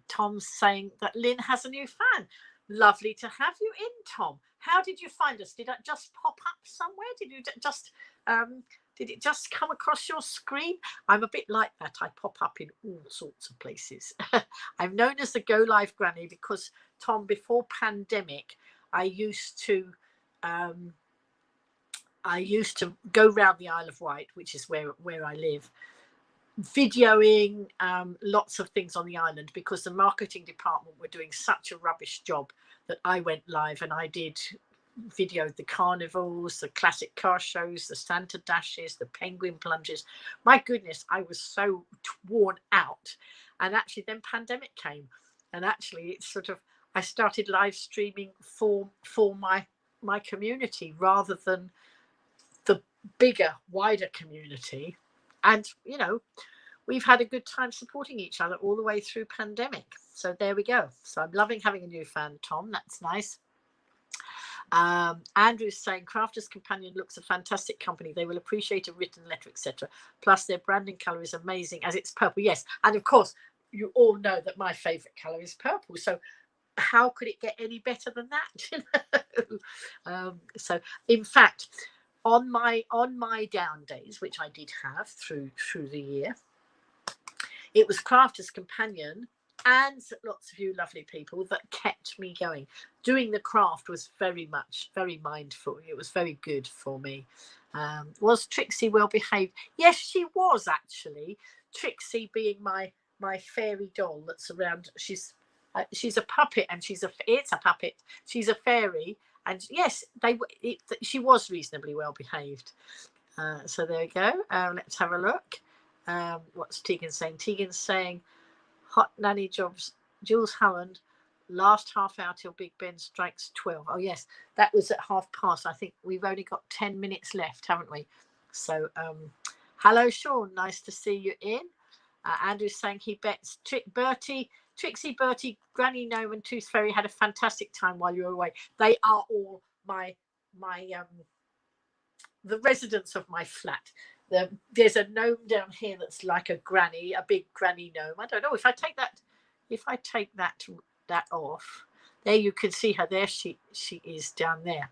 Speaker 1: Tom's saying that Lynn has a new fan. Lovely to have you in, Tom. How did you find us? Did it just pop up somewhere? Did it just come across your screen? I'm a bit like that. I pop up in all sorts of places. I'm known as the Go Live Granny because, Tom, before pandemic, I used to go round the Isle of Wight, which is where I live, videoing lots of things on the island, because the marketing department were doing such a rubbish job that I went live and I videoed the carnivals, the classic car shows, the Santa dashes, the penguin plunges. My goodness, I was so worn out. And actually then pandemic came, and actually it's I started live streaming for my community rather than the bigger, wider community. And we've had a good time supporting each other all the way through pandemic. So there we go. So I'm loving having a new fan, Tom. That's nice. Andrew's saying Crafters Companion looks a fantastic company. They will appreciate a written letter, etc. Plus their branding colour is amazing as it's purple. Yes, and of course you all know that my favourite colour is purple. So how could it get any better than that? So in fact, on my down days, which I did have through the year, it was Crafters Companion and lots of you lovely people that kept me going. Doing the craft was very mindful. It was very good for me. Was Trixie well behaved? Yes, she was actually. Trixie being my fairy doll that's around. She's a puppet, and it's a puppet. She's a fairy, and yes, she was reasonably well behaved. So there we go. Let's have a look. What's Tegan saying? Tegan's saying hot nanny jobs. Jules Holland, last half hour till Big Ben strikes 12. Oh yes, that was at 1:30. I think we've only got 10 minutes left, haven't we? So hello Sean, nice to see you in. Andrew's saying he bets Trixie, Bertie, Granny Gnome and Tooth Fairy had a fantastic time while you were away. They are all my the residents of my flat. There's a gnome down here that's like a big granny gnome. I don't know if I take that off. There you can see her. There she is down there.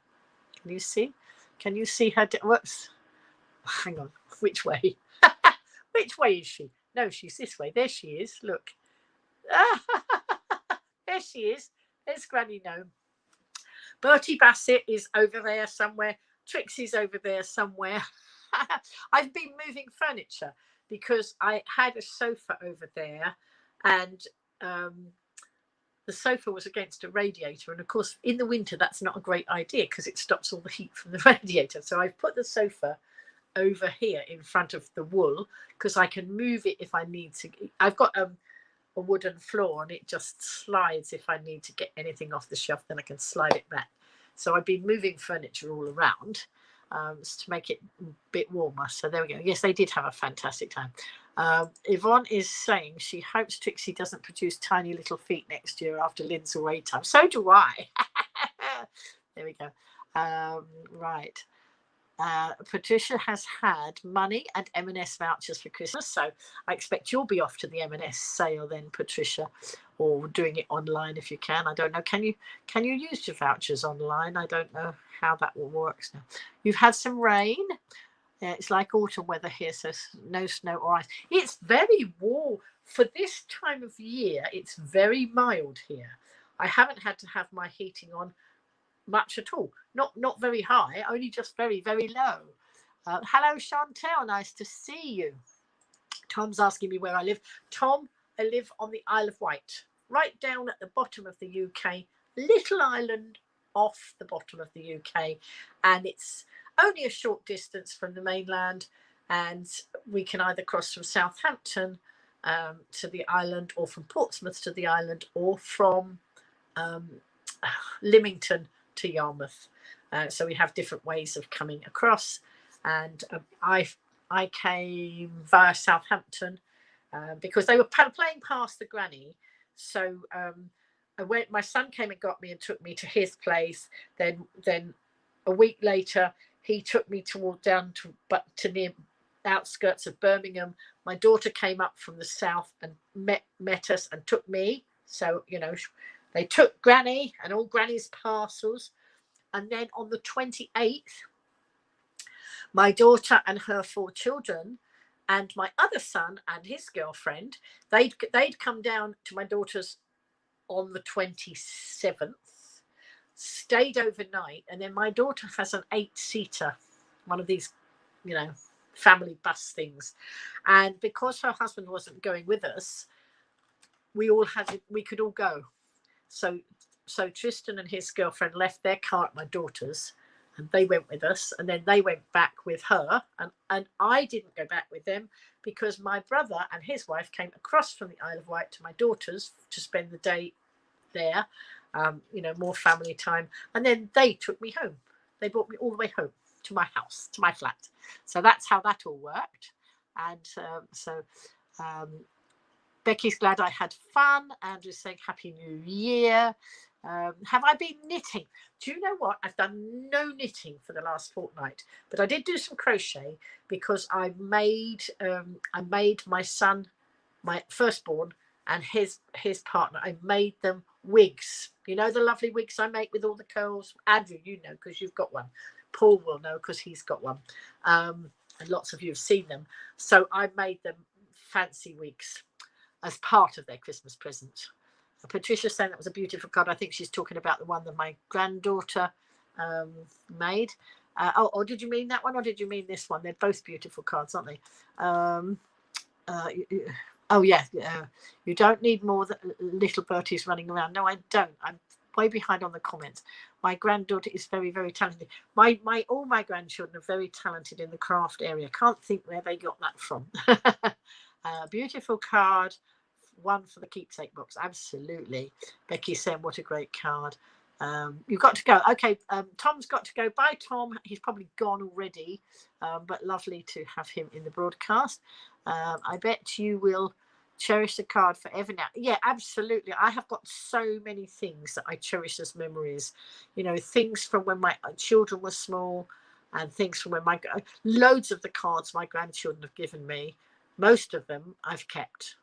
Speaker 1: Can you see? Can you see her? Whoops. Hang on. Which way? Which way is she? No, she's this way. There she is. Look. There she is. There's Granny Gnome. Bertie Bassett is over there somewhere. Trixie's over there somewhere. I've been moving furniture because I had a sofa over there, and the sofa was against a radiator, and of course in the winter that's not a great idea because it stops all the heat from the radiator. So I've put the sofa over here in front of the wool because I can move it if I need to. I've got a wooden floor and it just slides. If I need to get anything off the shelf, then I can slide it back. So I've been moving furniture all around to make it a bit warmer. So there we go. Yes, they did have a fantastic time. Yvonne is saying she hopes Trixie doesn't produce tiny little feet next year after Lynn's away time. So do I. There we go. Right. Patricia has had money and M&S vouchers for Christmas, so I expect you'll be off to the M&S sale then, Patricia, or doing it online if you can. I don't know. Can you use your vouchers online? I don't know how that works now. You've had some rain. It's like autumn weather here, so no snow or ice. It's very warm for this time of year. It's very mild here. I haven't had to have my heating on much at all. Not very high, only just very, very low. Hello, Chantel. Nice to see you. Tom's asking me where I live. Tom, I live on the Isle of Wight, right down at the bottom of the UK, little island off the bottom of the UK, and it's only a short distance from the mainland, and we can either cross from Southampton to the island, or from Portsmouth to the island, or from Lymington to Yarmouth. So we have different ways of coming across, and I came via Southampton because they were playing past the granny. So my son came and got me and took me to his place. Then a week later he took me down to near outskirts of Birmingham. My daughter came up from the south and met us and took me. So they took Granny and all Granny's parcels. And then on the 28th, my daughter and her 4 children and my other son and his girlfriend, they'd come down to my daughter's on the 27th, stayed overnight. And then my daughter has an 8-seater, one of these, family bus things. And because her husband wasn't going with us, we could all go. So Tristan and his girlfriend left their car at my daughter's, and they went with us, and then they went back with her, and I didn't go back with them because my brother and his wife came across from the Isle of Wight to my daughter's to spend the day there, more family time, and then they took me home. They brought me all the way home to my house, to my flat. So that's how that all worked. And Becky's glad I had fun. Andrew's saying Happy New Year. Have I been knitting? Do you know what? I've done no knitting for the last fortnight, but I did do some crochet because I made my son, my firstborn, and his partner. I made them wigs. You know the lovely wigs I make with all the curls. Andrew, you know because you've got one. Paul will know because he's got one. And lots of you have seen them. So I made them fancy wigs as part of their Christmas present. Patricia's saying that was a beautiful card. I think she's talking about the one that my granddaughter made. Or did you mean that one, or did you mean this one? They're both beautiful cards, aren't they? Oh yeah, you don't need more little Berties running around. No, I don't. I'm way behind on the comments. My granddaughter is very, very talented. All my grandchildren are very talented in the craft area. Can't think where they got that from. Beautiful card. One for the keepsake box. Absolutely. Becky saying what a great card. You've got to go. Okay, Tom's got to go. Bye, Tom. He's probably gone already, but lovely to have him in the broadcast. I bet you will cherish the card forever now. Yeah, absolutely. I have got so many things that I cherish as memories. You know, things from when my children were small, and things from when loads of the cards my grandchildren have given me. Most of them I've kept.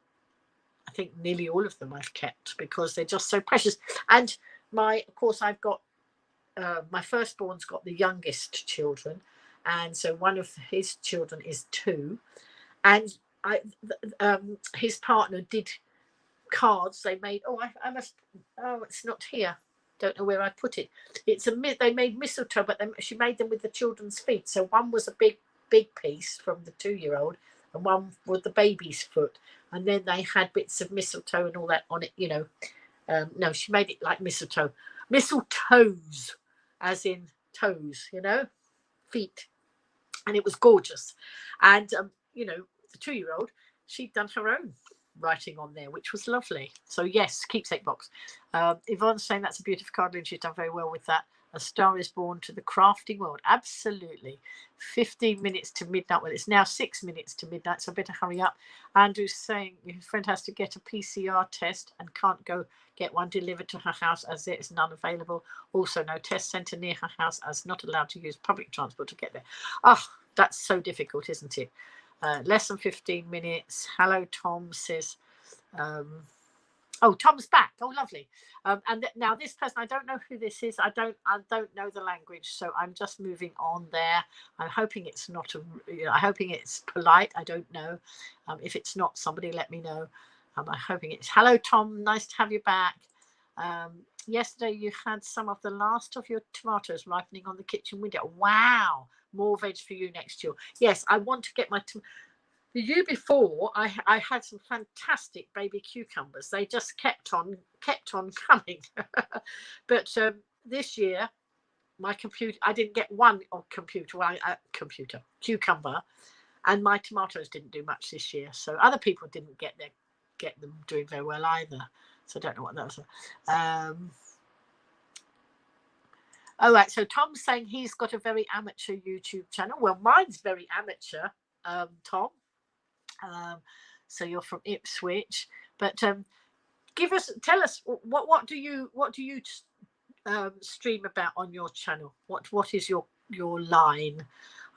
Speaker 1: I think nearly all of them I've kept because they're just so precious. And of course, I've got my firstborn's got the youngest children, and so one of his children is 2, and his partner did cards. They made. I must. Oh, it's not here. Don't know where I put it. They made mistletoe, but she made them with the children's feet. So one was a big piece from the 2-year-old, and one with the baby's foot. And then they had bits of mistletoe and all that on it, you know. No, she made it like mistletoe. Mistletoes, as in toes, you know, feet. And it was gorgeous. And, you know, the 2-year-old, she'd done her own writing on there, which was lovely. So, yes, keepsake box. Yvonne's saying that's a beautiful card, and she's done very well with that. A star is born to the crafting world. Absolutely. 15 minutes to midnight. Well, it's now 6 minutes to midnight, so I better hurry up. Andrew's saying your friend has to get a PCR test and can't go get one delivered to her house as there is none available. Also, no test centre near her house as not allowed to use public transport to get there. Oh, that's so difficult, isn't it? Less than 15 minutes. Hello, Tom says. Oh, Tom's back. Oh, lovely. And now this person, I don't know who this is. I don't know the language, so I'm just moving on there. I'm hoping it's not I'm hoping it's polite. I don't know. If it's not, somebody let me know. I'm hoping it's. Hello, Tom. Nice to have you back. Yesterday you had some of the last of your tomatoes ripening on the kitchen window. Wow. More veg for you next year. Yes, I want to get my. The year before, I had some fantastic baby cucumbers. They just kept on coming. But this year, my computer, I didn't get one on cucumber, and my tomatoes didn't do much this year. So other people didn't get them doing very well either. So I don't know what that was. All right. So Tom's saying he's got a very amateur YouTube channel. Well, mine's very amateur, Tom. So you're from Ipswich, but tell us what do you stream about on your channel? What is your line?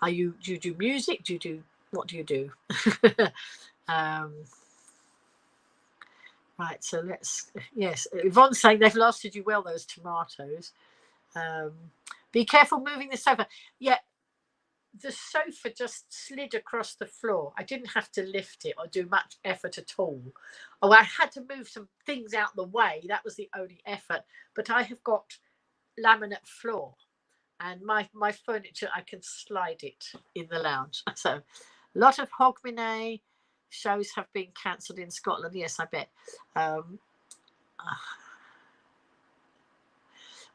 Speaker 1: Do you do music? What do you do? Right, so yes, Yvonne's saying they've lasted you well, those tomatoes. Be careful moving the sofa. Yeah, the sofa just slid across the floor. I didn't have to lift it or do much effort at all. Oh, I had to move some things out the way. That was the only effort. But I have got laminate floor, and my furniture, I can slide it in the lounge. So a lot of Hogmanay shows have been cancelled in Scotland. Yes, I bet.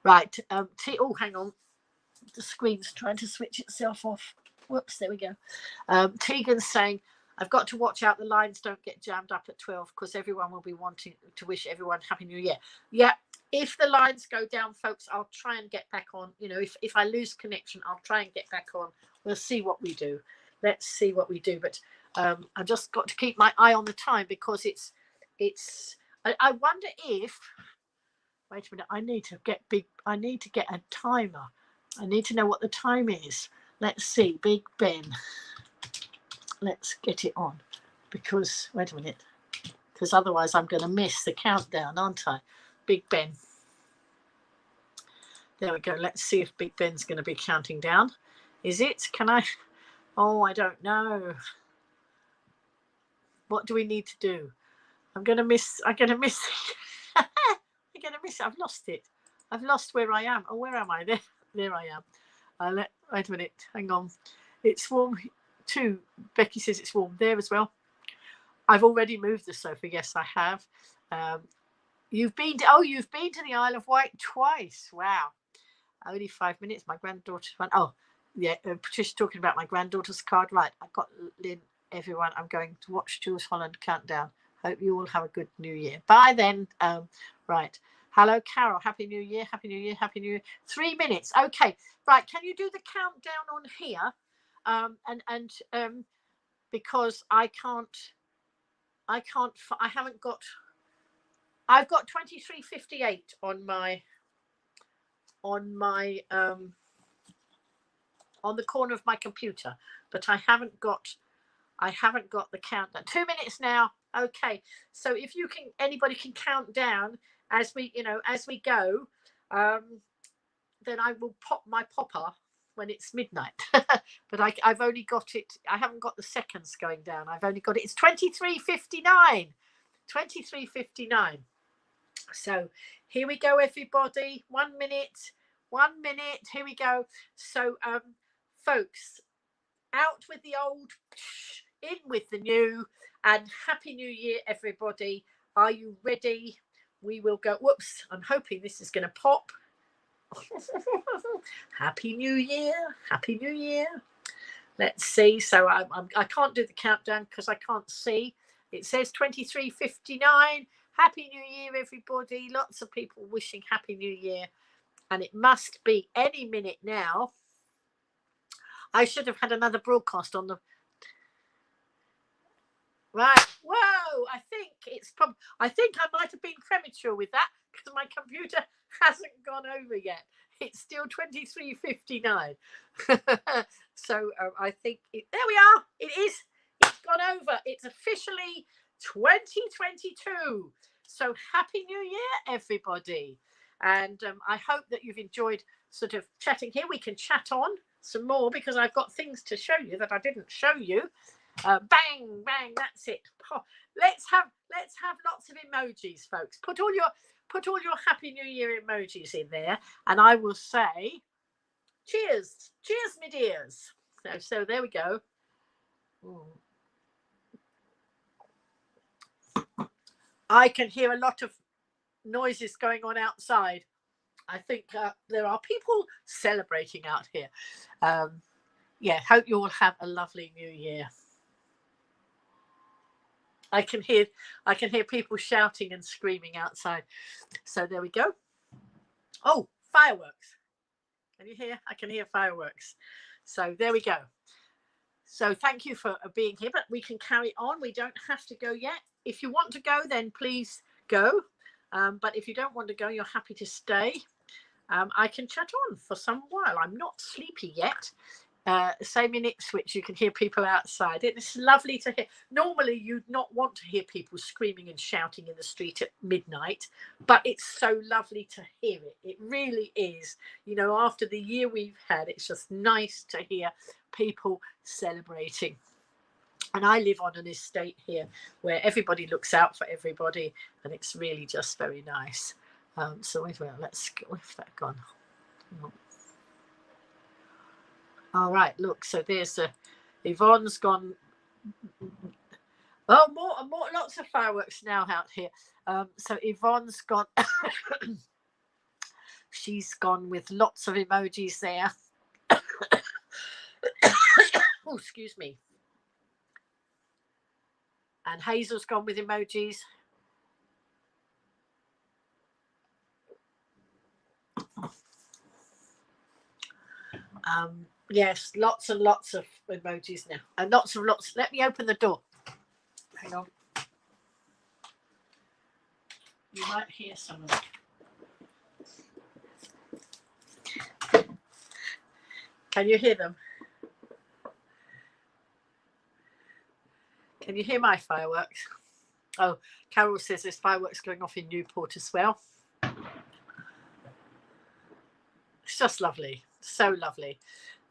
Speaker 1: Right. Oh, hang on. The screen's trying to switch itself off. Whoops, there we go. Tegan's saying, I've got to watch out the lines don't get jammed up at 12 because everyone will be wanting to wish everyone Happy New Year. Yeah, if the lines go down, folks, I'll try and get back on. You know, if I lose connection, I'll try and get back on. We'll see what we do. Let's see what we do. But I've just got to keep my eye on the time because I wonder if Wait a minute. I need to get a timer. I need to know what the time is. Let's see. Big Ben. Let's get it on. Because, wait a minute. Because otherwise I'm going to miss the countdown, aren't I? Big Ben. There we go. Let's see if Big Ben's going to be counting down. Is it? Can I? Oh, I don't know. What do we need to do? I'm going to miss. I'm going to miss it. I've lost it. I've lost where I am. Oh, where am I? There I am. Wait a minute. Hang on. It's warm too. Becky says it's warm there as well. I've already moved the sofa. Yes, I have. You've been to the Isle of Wight twice. Wow. Only 5 minutes. My granddaughter's one. Oh, yeah. Patricia's talking about my granddaughter's card. Right. I got Lynn. Everyone, I'm going to watch Jules Holland countdown. Hope you all have a good New Year. Bye then. Right. Hello, Carol. Happy New Year. Happy New Year. Happy New Year. 3 minutes. Okay. Right. Can you do the countdown on here? Because I've got 23:58 on the corner of my computer, but I haven't got the countdown. 2 minutes now. Okay. So if anybody can count down as we go, then I will pop my popper when it's midnight. But I've only got it. I haven't got the seconds going down. I've only got it. It's 23:59. 23:59. So here we go, everybody. 1 minute. 1 minute. Here we go. So, folks, out with the old, in with the new, and Happy New Year, everybody. Are you ready? We will go. Whoops. I'm hoping this is going to pop. Happy New Year. Happy New Year. Let's see. So I can't do the countdown because I can't see. It says 23:59. Happy New Year, everybody. Lots of people wishing Happy New Year. And it must be any minute now. I should have had another broadcast on the... Right. Whoa. I think I might have been premature with that because my computer hasn't gone over yet. It's still 23:59. So I think there we are. It's gone over. It's officially 2022. So Happy New Year, everybody. And I hope that you've enjoyed sort of chatting here. We can chat on some more because I've got things to show you that I didn't show you. Bang, bang, that's it. Let's have lots of emojis, folks. Put all your Happy New Year emojis in there, and I will say cheers. Cheers, my dears. So there we go. I can hear a lot of noises going on outside. I think there are people celebrating out here. Hope you all have a lovely New Year. I can hear people shouting and screaming outside. So there we go. Oh, fireworks. Can you hear? I can hear fireworks. So there we go. So thank you for being here, but we can carry on. We don't have to go yet. If you want to go, then please go. But if you don't want to go, you're happy to stay. I can chat on for some while. I'm not sleepy yet. Same in Ipswich, you can hear people outside. It's lovely to hear. Normally, you'd not want to hear people screaming and shouting in the street at midnight, but it's so lovely to hear it. It really is. After the year we've had, it's just nice to hear people celebrating. And I live on an estate here where everybody looks out for everybody, and it's really just very nice. So wait a minute, let's go. Where's that gone? All right, look, so there's Yvonne's gone. Oh, more, lots of fireworks now out here. So Yvonne's gone. She's gone with lots of emojis there. Oh, excuse me. And Hazel's gone with emojis. Yes, lots and lots of emojis now. And lots. Let me open the door. Hang on. You might hear some of it. Can you hear them? Can you hear my fireworks? Oh, Carol says there's fireworks going off in Newport as well. It's just lovely. So lovely.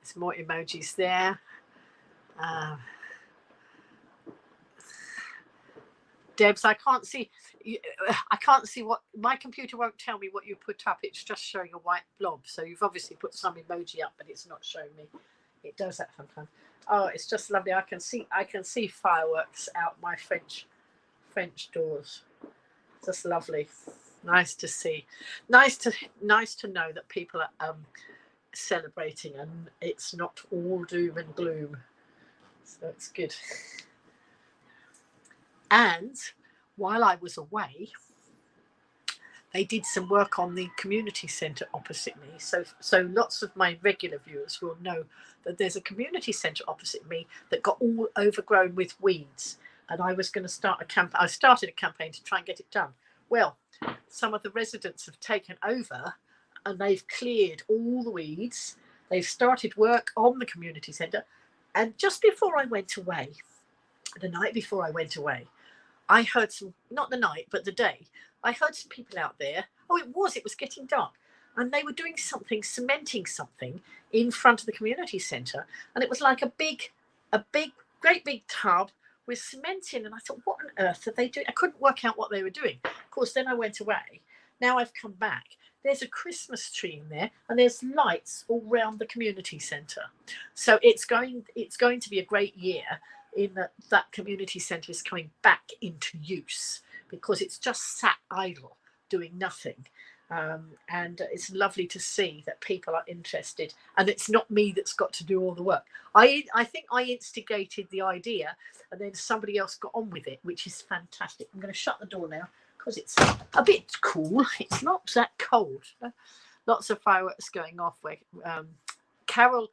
Speaker 1: There's more emojis there. Debs, I can't see what my computer won't tell me what you put up. It's just showing a white blob. So you've obviously put some emoji up, but it's not showing me. It does that sometimes. Oh, it's just lovely. I can see fireworks out my French doors. Just lovely. Nice to see. Nice to know that people are celebrating and it's not all doom and gloom. So it's good. And while I was away, they did some work on the community centre opposite me. So lots of my regular viewers will know that there's a community centre opposite me that got all overgrown with weeds. And I was going to start a campaign. I started a campaign to try and get it done. Well, some of the residents have taken over and they've cleared all the weeds. They've started work on the community centre. And just before I went away, the night before I went away, I heard some, not the night, but the day, I heard some people out there. Oh, it was getting dark. And they were doing something, cementing something in front of the community centre. And it was like a great big tub with cement in. And I thought, what on earth are they doing? I couldn't work out what they were doing. Of course, then I went away. Now I've come back. There's a Christmas tree in there and there's lights all around the community centre. So it's going to be a great year in that community centre is coming back into use because it's just sat idle doing nothing. And it's lovely to see that people are interested and it's not me that's got to do all the work. I think I instigated the idea and then somebody else got on with it, which is fantastic. I'm going to shut the door now because it's a bit cool. It's not that cold. Lots of fireworks going off where Carol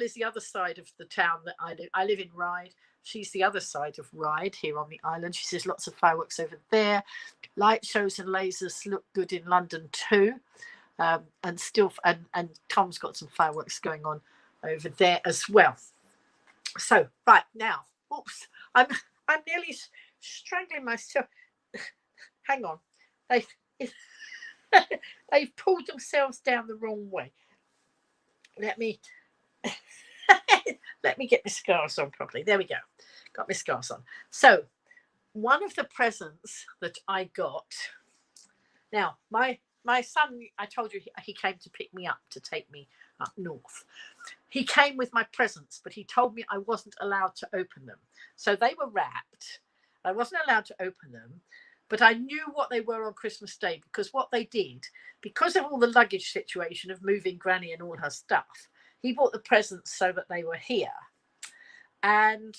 Speaker 1: is the other side of the town that I live. I live in Ryde. She's the other side of Ryde here on the island. She says lots of fireworks over there. Light shows and lasers look good in London too. And Tom's got some fireworks going on over there as well. So right now, oops, I'm nearly strangling myself. Hang on, they've pulled themselves down the wrong way. Let me get my scarves on properly. There we go. Got my scarves on. So one of the presents that I got. Now my son, I told you he came to pick me up to take me up north. He came with my presents, but he told me I wasn't allowed to open them. So they were wrapped. I wasn't allowed to open them. But I knew what they were on Christmas Day because what they did, because of all the luggage situation of moving Granny and all her stuff, he bought the presents so that they were here. And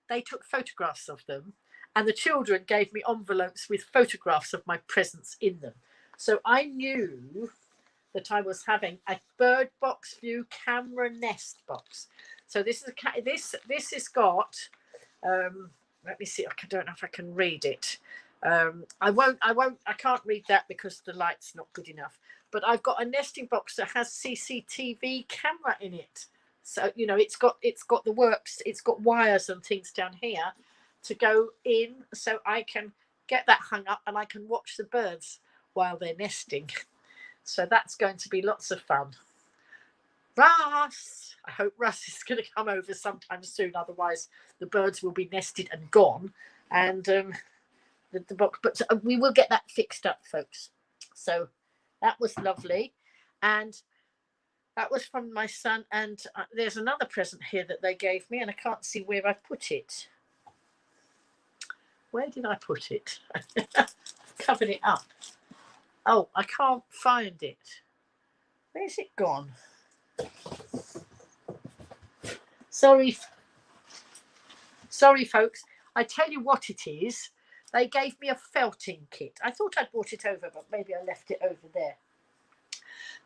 Speaker 1: they took photographs of them. And the children gave me envelopes with photographs of my presents in them. So I knew that I was having a Bird Box View camera nest box. So this has got, let me see, I don't know if I can read it. I can't read that because the light's not good enough. But I've got a nesting box that has CCTV camera in it. So, you know, it's got the works, it's got wires and things down here to go in so I can get that hung up and I can watch the birds while they're nesting. So that's going to be lots of fun. Russ! I hope Russ is going to come over sometime soon. Otherwise, the birds will be nested and gone. And the box, but we will get that fixed up, folks. So that was lovely. And that was from my son. And there's another present here that they gave me, and I can't see where I put it. Where did I put it? I've covered it up. Oh, I can't find it. Where's it gone? Sorry, folks. I tell you what it is. They gave me a felting kit. I thought I'd brought it over, but maybe I left it over there.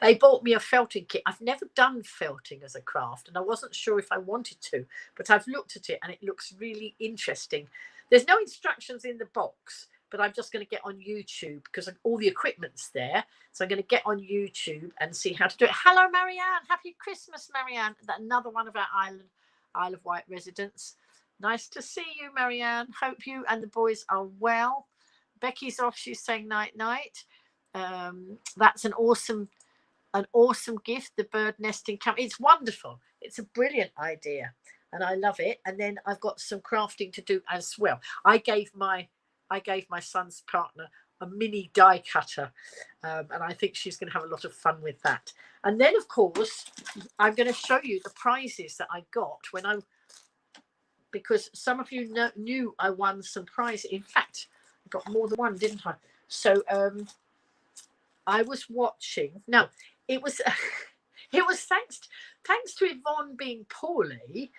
Speaker 1: They bought me a felting kit. I've never done felting as a craft, and I wasn't sure if I wanted to, but I've looked at it, and it looks really interesting. There's no instructions in the box, but I'm just going to get on YouTube because all the equipment's there. So I'm going to get on YouTube and see how to do it. Hello, Marianne. Happy Christmas, Marianne. Another one of our Isle of Wight residents. Nice to see you, Marianne. Hope you and the boys are well. Becky's off. She's saying night night. That's an awesome gift, the bird nesting camp. It's wonderful. It's a brilliant idea and I love it. And then I've got some crafting to do as well. I gave my son's partner a mini die cutter, and I think she's going to have a lot of fun with that. And then of course I'm going to show you the prizes that I got because some of you knew I won some prizes. In fact, I got more than one, didn't I? So I was watching. No, it was thanks to Yvonne being poorly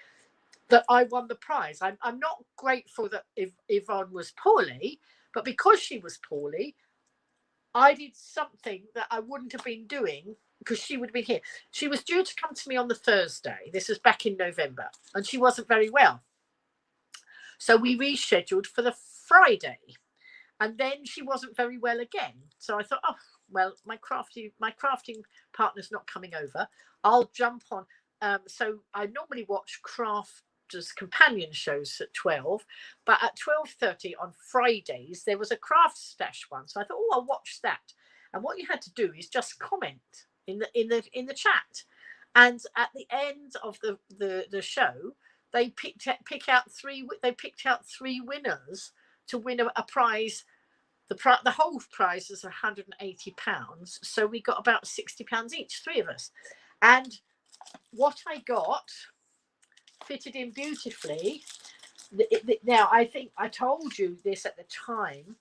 Speaker 1: that I won the prize. I'm not grateful that Yvonne was poorly, but because she was poorly, I did something that I wouldn't have been doing because she would have been here. She was due to come to me on the Thursday. This was back in November, and she wasn't very well. So we rescheduled for the Friday, and then she wasn't very well again. So I thought, oh, well, my crafting partner's not coming over. I'll jump on. So I normally watch Crafters companion shows at 12, but at 12:30 on Fridays there was a Craft Stash one. So I thought, oh, I'll watch that. And what you had to do is just comment in the chat. And at the end of the show, they picked out three winners to win a prize. The whole prize is £180, so we got about £60 each, three of us. And what I got fitted in beautifully. Now, I think I told you this at the time.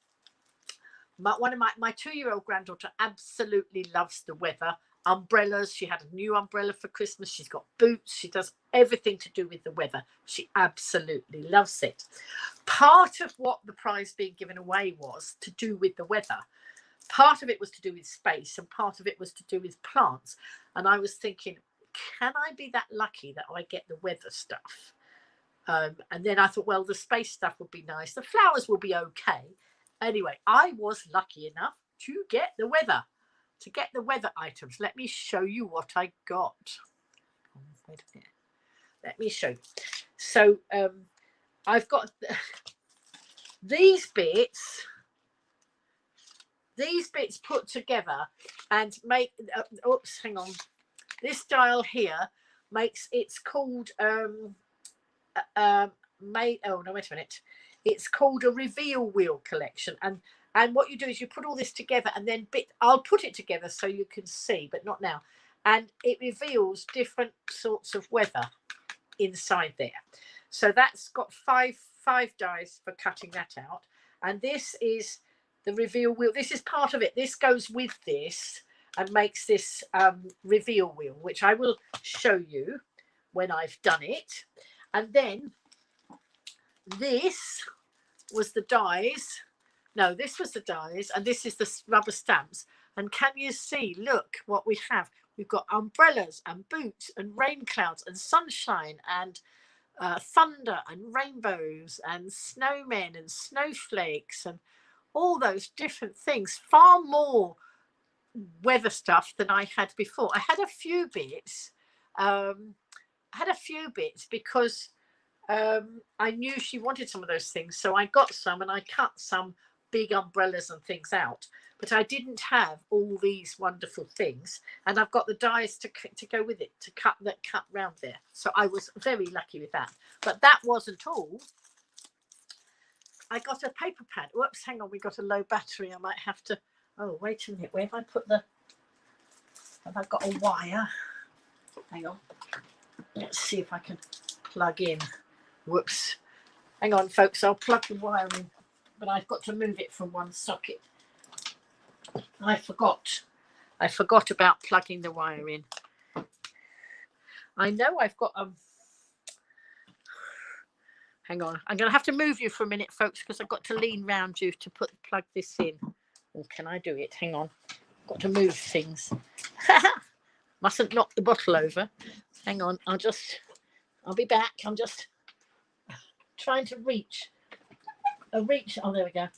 Speaker 1: One of my 2-year-old granddaughter absolutely loves the weather. Umbrellas. She had a new umbrella for Christmas. She's got boots. She does everything to do with the weather. She absolutely loves it. Part of what the prize being given away was to do with the weather. Part of it was to do with space and part of it was to do with plants. And I was thinking, can I be that lucky that I get the weather stuff? And then I thought, well, the space stuff would be nice. The flowers will be okay. Anyway, I was lucky enough to get the weather. To get the weather items, let me show you what I got. Wait a minute. Let me show you. So I've got these bits put together and make. Oops, hang on. This dial here it's called oh no, wait a minute. It's called a reveal wheel collection, and what you do is you put all this together and then I'll put it together so you can see, but not now. And it reveals different sorts of weather inside there. So that's got five dies for cutting that out. And this is the reveal wheel. This is part of it. This goes with this and makes this reveal wheel, which I will show you when I've done it. And then this was the dies. No, this was the dies, and this is the rubber stamps. And can you see, look what we have. We've got umbrellas and boots and rain clouds and sunshine and thunder and rainbows and snowmen and snowflakes and all those different things. Far more weather stuff than I had before. I had a few bits. Because I knew she wanted some of those things. So I got some and I cut some big umbrellas and things out. But I didn't have all these wonderful things. And I've got the dies to go with it, to cut round there. So I was very lucky with that. But that wasn't all. I got a paper pad. Whoops, hang on, we got a low battery. I might have to. Oh, wait a minute. Where have I put have I got a wire? Hang on. Let's see if I can plug in. Whoops. Hang on, folks. I'll plug the wire in. But I've got to move it from one socket. I forgot about plugging the wire in. I know I've got hang on. I'm going to have to move you for a minute, folks, because I've got to lean round you to plug this in. Or can I do it? Hang on. I've got to move things. Mustn't knock the bottle over. Hang on. I'll be back. I'm just trying to reach. Oh, there we go.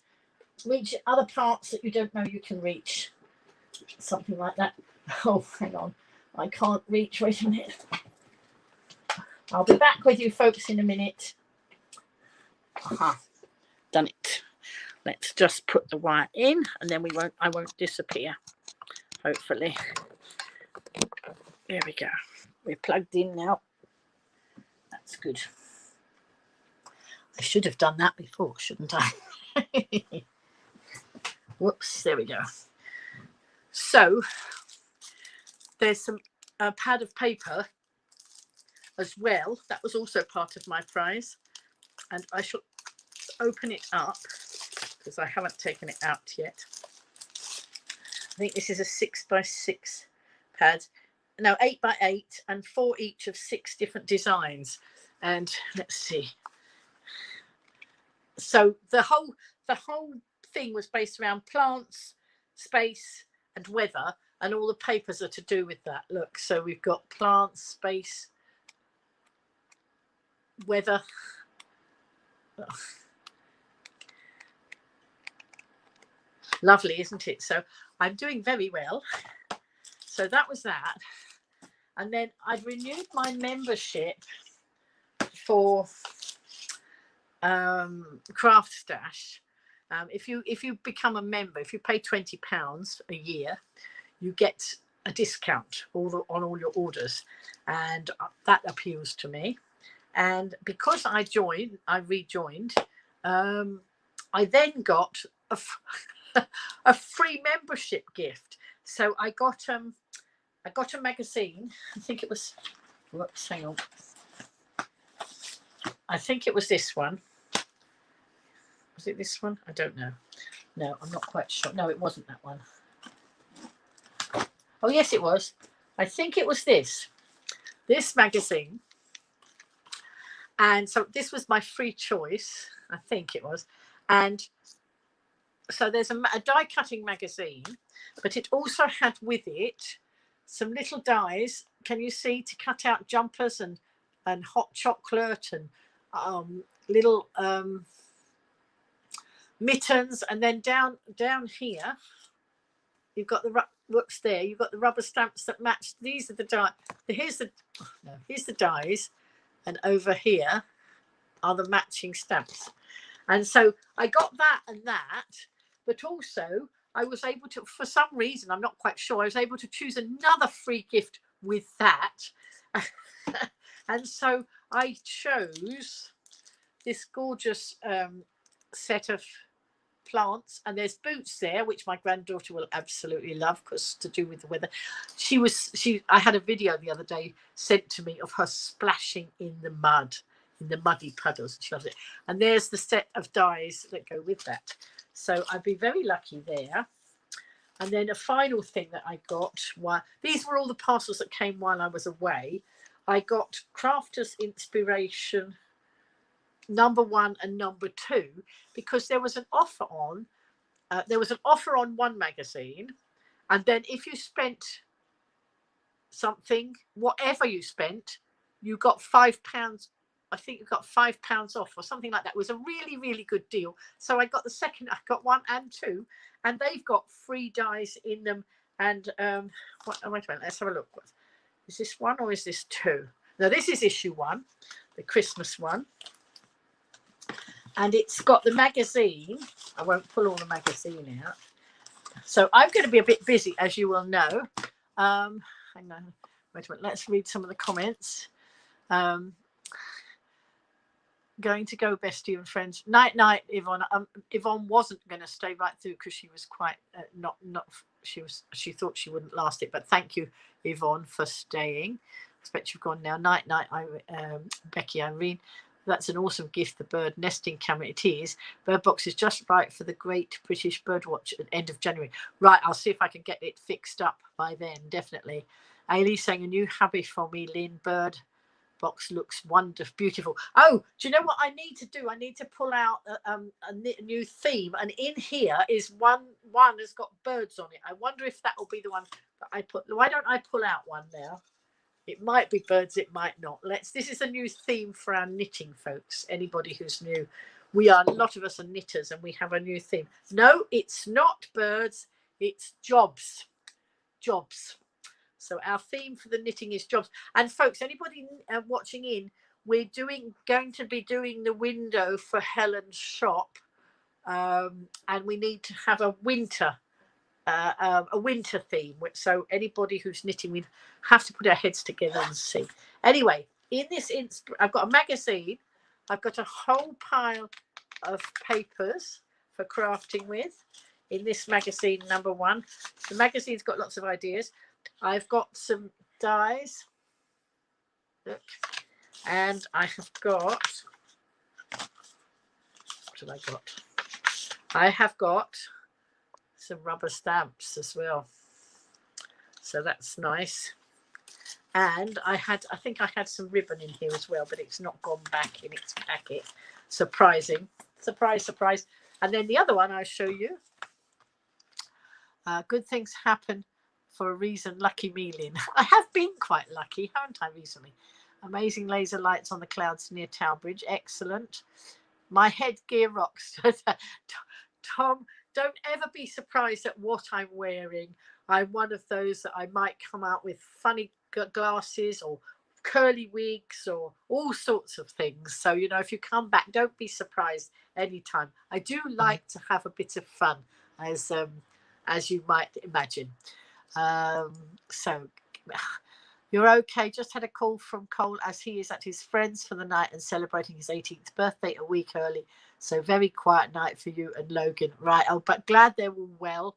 Speaker 1: reach other parts that you don't know you can reach. Something like that. Oh, hang on. I can't reach. Wait a minute. I'll be back with you folks in a minute. Aha. Done it. Let's just put the wire in and then I won't disappear. Hopefully. There we go. We're plugged in now. That's good. I should have done that before, shouldn't I? Whoops, there we go. So there's a pad of paper as well. That was also part of my prize. And I shall open it up because I haven't taken it out yet. I think this is a 6x6 pad. No, 8x8 and 4 each of 6 different designs. And let's see. So the whole thing was based around plants, space, and weather, and all the papers are to do with that. Look, so we've got plants, space, weather. Oh. Lovely, isn't it? So I'm doing very well. So that was that. And then I've renewed my membership for Craft Stash. If you become a member, if you pay £20 a year, you get a discount on all your orders, and that appeals to me. And because I rejoined, I then got a free membership gift. So I got a magazine. I think it was. Whoops, hang on. I think it was this one. Was it this one? I don't know. No, I'm not quite sure. No, it wasn't that one. Oh, yes, it was. I think it was this magazine. And so this was my free choice. I think it was. And so there's a die cutting magazine, but it also had with it some little dies. Can you see, to cut out jumpers and hot chocolate and little mittens, and then down here you've got the you've got the rubber stamps that match. These are the die. Here's the dies, and over here are the matching stamps. And so I got that and that, but also I was able to, for some reason, I'm not quite sure, I was able to choose another free gift with that. And so I chose this gorgeous set of plants, and there's boots there, which my granddaughter will absolutely love because to do with the weather. I had a video the other day sent to me of her splashing in the mud, in the muddy puddles. She loves it. And there's the set of dies that go with that. So I'd be very lucky there. And then a final thing that I got, these were all the parcels that came while I was away. I got Crafter's Inspiration #1 and #2 because there was an offer on one magazine, and then if you spent something, whatever you spent, you got £5. I think you got £5 off or something like that. It was a really, really good deal. So I got I got 1 and 2, and they've got free dies in them. And wait a minute, let's have a look. Is this 1 or is this 2? No, this is issue 1, the Christmas one. And it's got the magazine. I won't pull all the magazine out. So I'm going to be a bit busy, as you will know. Hang on. Wait a minute. Let's read some of the comments. Going to go, bestie and friends. Night, Yvonne. Yvonne wasn't going to stay right through because she was quite not. She thought she wouldn't last it. But thank you, Yvonne, for staying. I expect you've gone now. Night, Becky, Irene. That's an awesome gift, the bird nesting camera. It is. Bird box is just right for the Great British Birdwatch at the end of January. Right, I'll see if I can get it fixed up by then, definitely. Ailey saying a new hobby for me, Lynn. Bird box looks wonderful, beautiful. Oh, do you know what I need to do? I need to pull out a new theme. And in here is one has got birds on it. I wonder if that will be the one that I put. Why don't I pull out one now? It might be birds, it might not. This is a new theme for our knitting folks. Anybody who's new a lot of us are knitters, and we have a new theme. No, it's not birds, it's jobs. Jobs. So our theme for the knitting is jobs. And folks, anybody watching in, we're going to be doing the window for Helen's shop, and we need to have a winter theme. So anybody who's knitting, we have to put our heads together and see. Anyway, in this I've got a magazine. I've got a whole pile of papers for crafting with in this magazine, number 1. The magazine's got lots of ideas. I've got some dies. Look. And I have got, what have I got? I have got some rubber stamps as well. So that's nice. And I think I had some ribbon in here as well, but it's not gone back in its packet. Surprising. Surprise, surprise. And then the other one I'll show you. Good things happen for a reason. Lucky me, Lynn. I have been quite lucky, haven't I, recently? Amazing laser lights on the clouds near Towbridge. Excellent. My headgear rocks. Tom, don't ever be surprised at what I'm wearing. I'm one of those that I might come out with funny glasses or curly wigs or all sorts of things. So, you know, if you come back, don't be surprised anytime. I do like to have a bit of fun, as you might imagine. So you're okay. Just had a call from Cole as he is at his friend's for the night and celebrating his 18th birthday a week early. So very quiet night for you and Logan. Right. Oh, but glad they were well,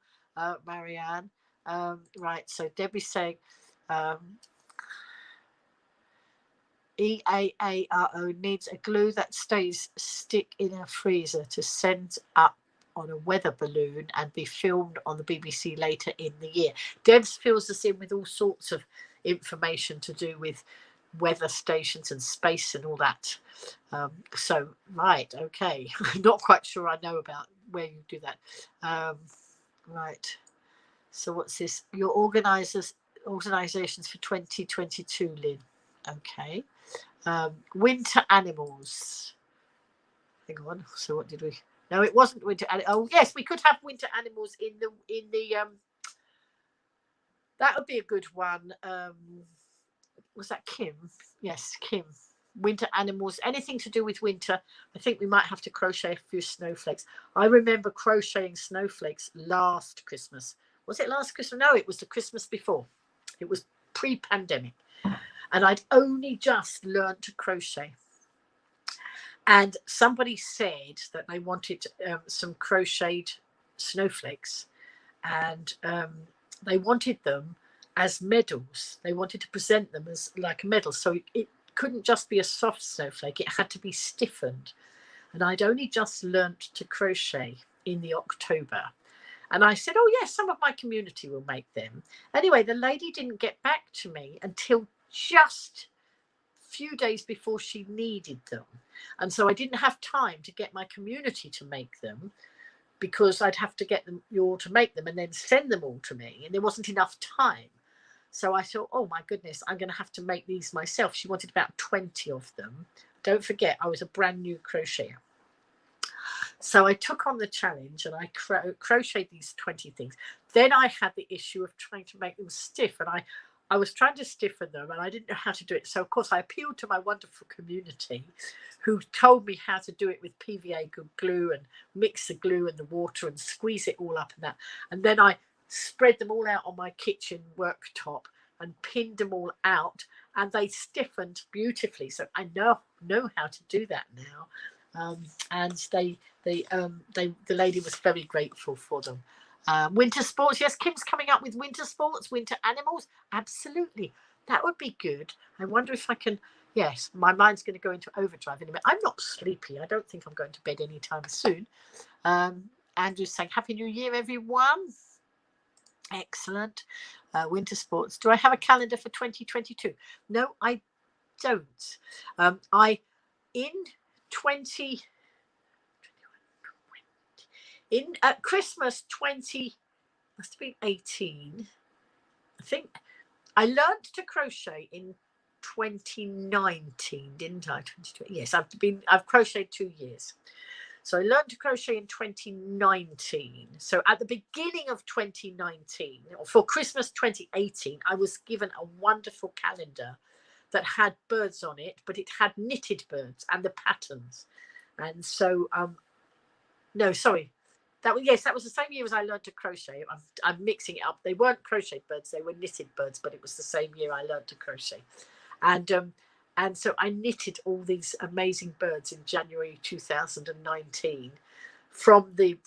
Speaker 1: Marianne. Right. So Debbie's saying EAARO needs a glue that stays stick in a freezer to send up on a weather balloon and be filmed on the BBC later in the year. Debs fills us in with all sorts of information to do with weather stations and space and all that. So, right, okay. Not quite sure I know about where you do that. Right. So what's this? Your organisations for 2022, Lynn. Okay. Winter animals. Hang on. So what did we? No, it wasn't winter. Oh, yes, we could have winter animals in the. That would be a good one. Was that Kim? Yes, Kim. Winter animals, anything to do with winter. I think we might have to crochet a few snowflakes. I remember crocheting snowflakes last Christmas. Was it last Christmas? No, it was the Christmas before. It was pre-pandemic. And I'd only just learned to crochet. And somebody said that they wanted some crocheted snowflakes. And they wanted them as medals. They wanted to present them as like a medal. So it couldn't just be a soft snowflake. It had to be stiffened. And I'd only just learnt to crochet in the October. And I said, oh, yes, some of my community will make them. Anyway, the lady didn't get back to me until just a few days before she needed them. And so I didn't have time to get my community to make them, because I'd have to get them you all to make them and then send them all to me. And there wasn't enough time. So I thought, oh, my goodness, I'm going to have to make these myself. She wanted about 20 of them. Don't forget, I was a brand new crocheter. So I took on the challenge and I crocheted these 20 things. Then I had the issue of trying to make them stiff. And I was trying to stiffen them and I didn't know how to do it. So, of course, I appealed to my wonderful community who told me how to do it with PVA glue and mix the glue and the water and squeeze it all up and that. And then I spread them all out on my kitchen worktop and pinned them all out, and they stiffened beautifully. So I know how to do that now. And the lady was very grateful for them. Winter sports, yes, Kim's coming up with winter sports, winter animals. Absolutely, that would be good. I wonder if I can. Yes, my mind's going to go into overdrive in a minute. I'm not sleepy. I don't think I'm going to bed anytime soon. Andrew's saying Happy New Year, everyone. Excellent. Winter sports. Do I have a calendar for 2022? No, I don't. At Christmas 20 must have been 18. I think I learned to crochet in 2019, didn't I? 2020. Yes, I've crocheted 2 years.
Speaker 3: So I learned to crochet in 2019. So at the beginning of 2019, or for Christmas 2018, I was given a wonderful calendar that had birds on it, but it had knitted birds and the patterns. And so, no, sorry. That was the same year as I learned to crochet. I'm mixing it up. They weren't crochet birds, they were knitted birds, but it was the same year I learned to crochet. And so I knitted all these amazing birds in January 2019 from the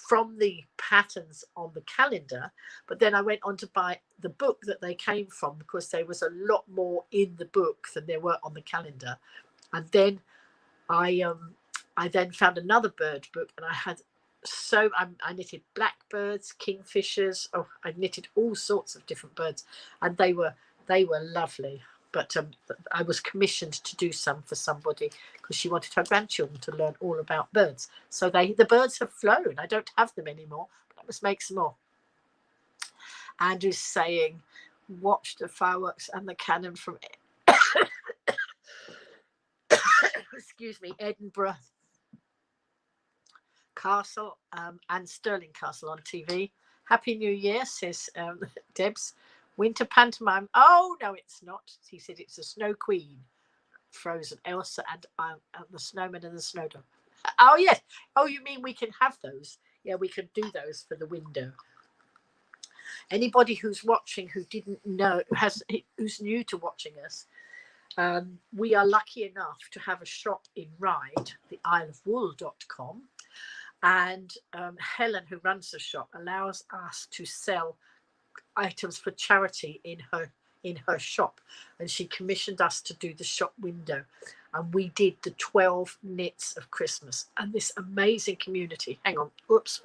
Speaker 3: patterns on the calendar. But then I went on to buy the book that they came from, because there was a lot more in the book than there were on the calendar. And then I then found another bird book, and I knitted blackbirds, kingfishers. Oh, I knitted all sorts of different birds, and they were lovely. But I was commissioned to do some for somebody, because she wanted her grandchildren to learn all about birds. So the birds have flown. I don't have them anymore, but I must make some more. Andrew's saying, watch the fireworks and the cannon from excuse me, Edinburgh Castle and Stirling Castle on TV. Happy New Year, says Debs. Winter pantomime. Oh, no, it's not. He said it's the Snow Queen, Frozen, Elsa, and the Snowman and the Snowdrop. Oh, yes. Oh, you mean we can have those? Yeah, we can do those for the window. Anybody who's watching who didn't know, who's new to watching us, we are lucky enough to have a shop in Ryde, the isleofwool.com. And Helen, who runs the shop, allows us to sell items for charity in her shop, and she commissioned us to do the shop window, and we did the 12 knits of Christmas. And this amazing community, hang on, oops.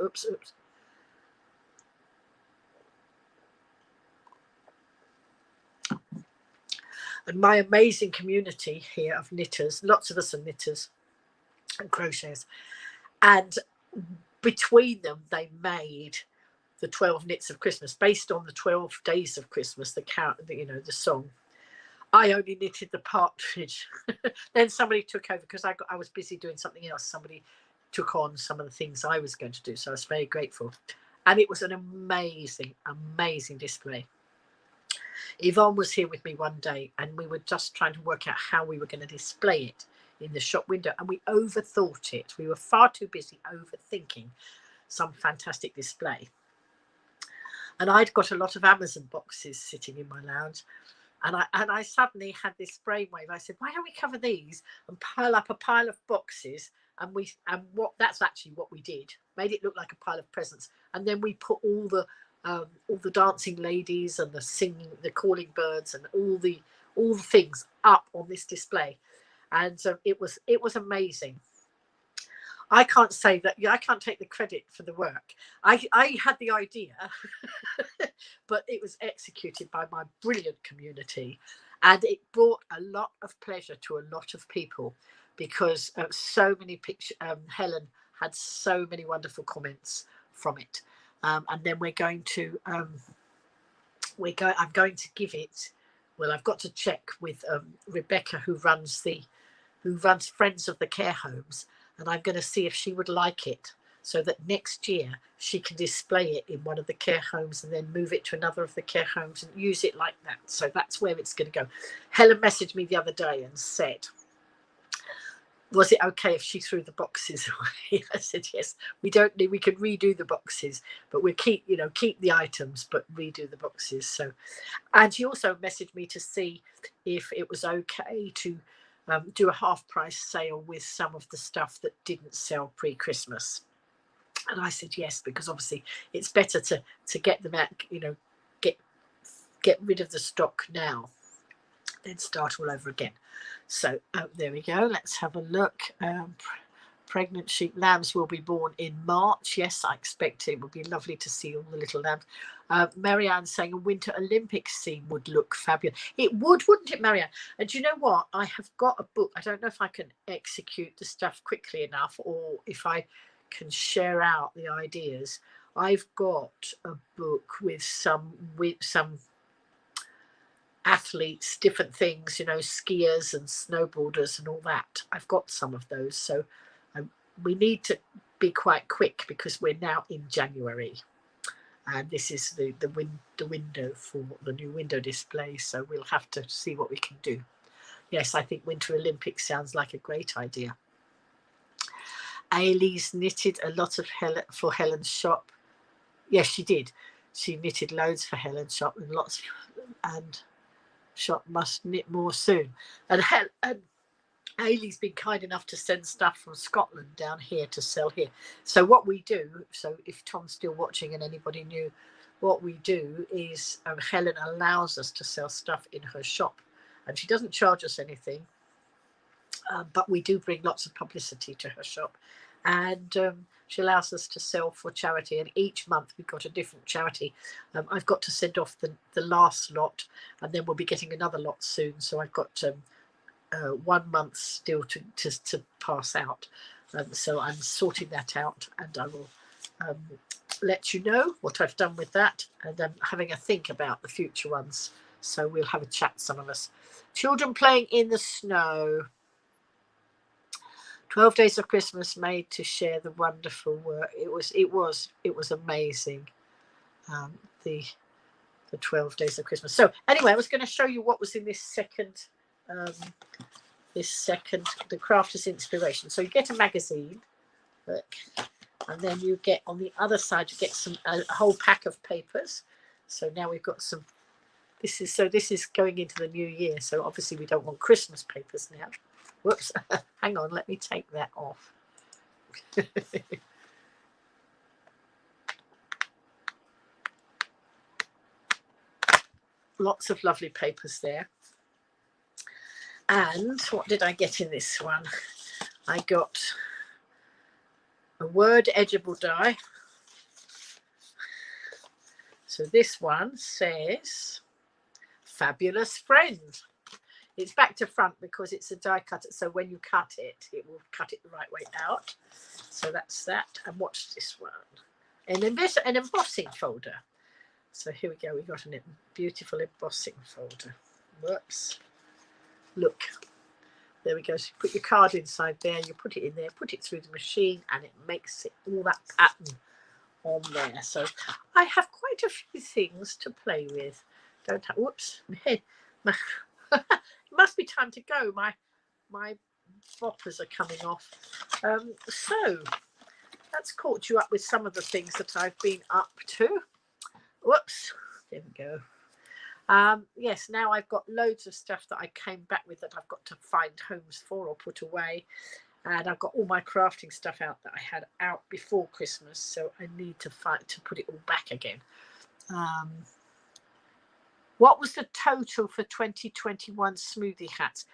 Speaker 3: And my amazing community here of knitters, lots of us are knitters and crocheters, and between them they made the 12 knits of Christmas based on the 12 days of Christmas, the song. I only knitted the partridge. Then somebody took over, because I was busy doing something else. Somebody took on some of the things I was going to do, so I was very grateful. And it was an amazing display. Yvonne was here with me one day, and we were just trying to work out how we were going to display it in the shop window, and we overthought it. We were far too busy overthinking some fantastic display. And I'd got a lot of Amazon boxes sitting in my lounge, and I suddenly had this brainwave. I said, why don't we cover these and pile up a pile of boxes? And that's actually what we did. Made it look like a pile of presents, and then we put all the dancing ladies and the singing, the calling birds, and all the things up on this display. And so it was amazing. I can't say that. I can't take the credit for the work. I had the idea, but it was executed by my brilliant community, and it brought a lot of pleasure to a lot of people, because so many pictures. Helen had so many wonderful comments from it, and then I'm going to give it. Well, I've got to check with Rebecca, who runs Friends of the Care Homes, and I'm going to see if she would like it, so that next year she can display it in one of the care homes and then move it to another of the care homes and use it like that. So that's where it's going to go. Helen messaged me the other day and said, was it okay if she threw the boxes away? I said, yes, we can redo the boxes, but we'll keep the items, but redo the boxes. So, and she also messaged me to see if it was okay to do a half price sale with some of the stuff that didn't sell pre-Christmas. And I said yes, because obviously it's better to get them out, get rid of the stock now, then start all over again. So there we go. Let's have a look. Pregnant sheep lambs will be born in March. Yes, I expect it would be lovely to see all the little lambs. Marianne saying a Winter Olympics scene would look fabulous. It would, wouldn't it, Marianne? And do you know what? I have got a book. I don't know if I can execute the stuff quickly enough, or if I can share out the ideas. I've got a book with some athletes, different things, skiers and snowboarders and all that. I've got some of those. So we need to be quite quick because we're now in January. And this is the window for the new window display. So we'll have to see what we can do. Yes, I think Winter Olympics sounds like a great idea. Ailey's knitted a lot of for Helen's shop. Yes, she did. She knitted loads for Helen's shop and lots, and shop must knit more soon. And Ailey's been kind enough to send stuff from Scotland down here to sell here. So what we do, so if Tom's still watching and anybody knew, what we do is Helen allows us to sell stuff in her shop. And she doesn't charge us anything, but we do bring lots of publicity to her shop. And she allows us to sell for charity. And each month we've got a different charity. I've got to send off the last lot, and then we'll be getting another lot soon. So I've got 1 month still to pass out. So I'm sorting that out, and I will let you know what I've done with that. And I'm having a think about the future ones. So we'll have a chat, some of us. Children playing in the snow. 12 Days of Christmas made to share the wonderful work. It was amazing. The 12 Days of Christmas. So anyway, I was going to show you what was in this second, the Crafters Inspiration. So you get a magazine, look, and then you get on the other side, you get a whole pack of papers. So now we've got some. This is going into the new year. So obviously we don't want Christmas papers now. Whoops, hang on, let me take that off. Lots of lovely papers there. And what did I get in this one? I got a word edgeable die. So this one says, Fabulous Friend. It's back to front because it's a die cutter. So when you cut it, it will cut it the right way out. So that's that. And watch this one. An embossing folder. So here we go. We got a beautiful embossing folder. Whoops. Look. There we go. So you put your card inside there. You put it in there. Put it through the machine. And it makes it all that pattern on there. So I have quite a few things to play with. Don't have... Whoops. My head. It must be time to go. My boppers are coming off. So that's caught you up with some of the things that I've been up to. Whoops, there we go. Yes, now I've got loads of stuff that I came back with that I've got to find homes for or put away. And I've got all my crafting stuff out that I had out before Christmas. So I need to put it all back again. What was the total for 2021 smoothie hats?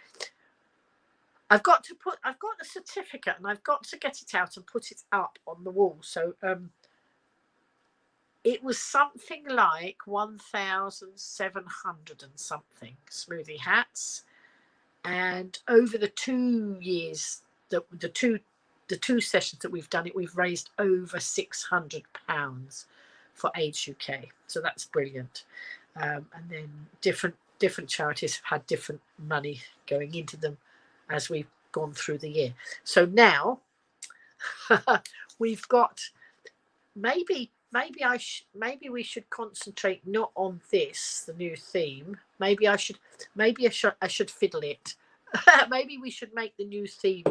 Speaker 3: I've got a certificate and I've got to get it out and put it up on the wall. So it was something like 1,700 and something smoothie hats. And over the 2 years, the two sessions that we've done it, we've raised over £600 for AIDS UK. So that's brilliant. And then different charities have had different money going into them as we've gone through the year. So now we've got maybe we should concentrate not on this, the new theme. Maybe I should fiddle it. Maybe we should make the new theme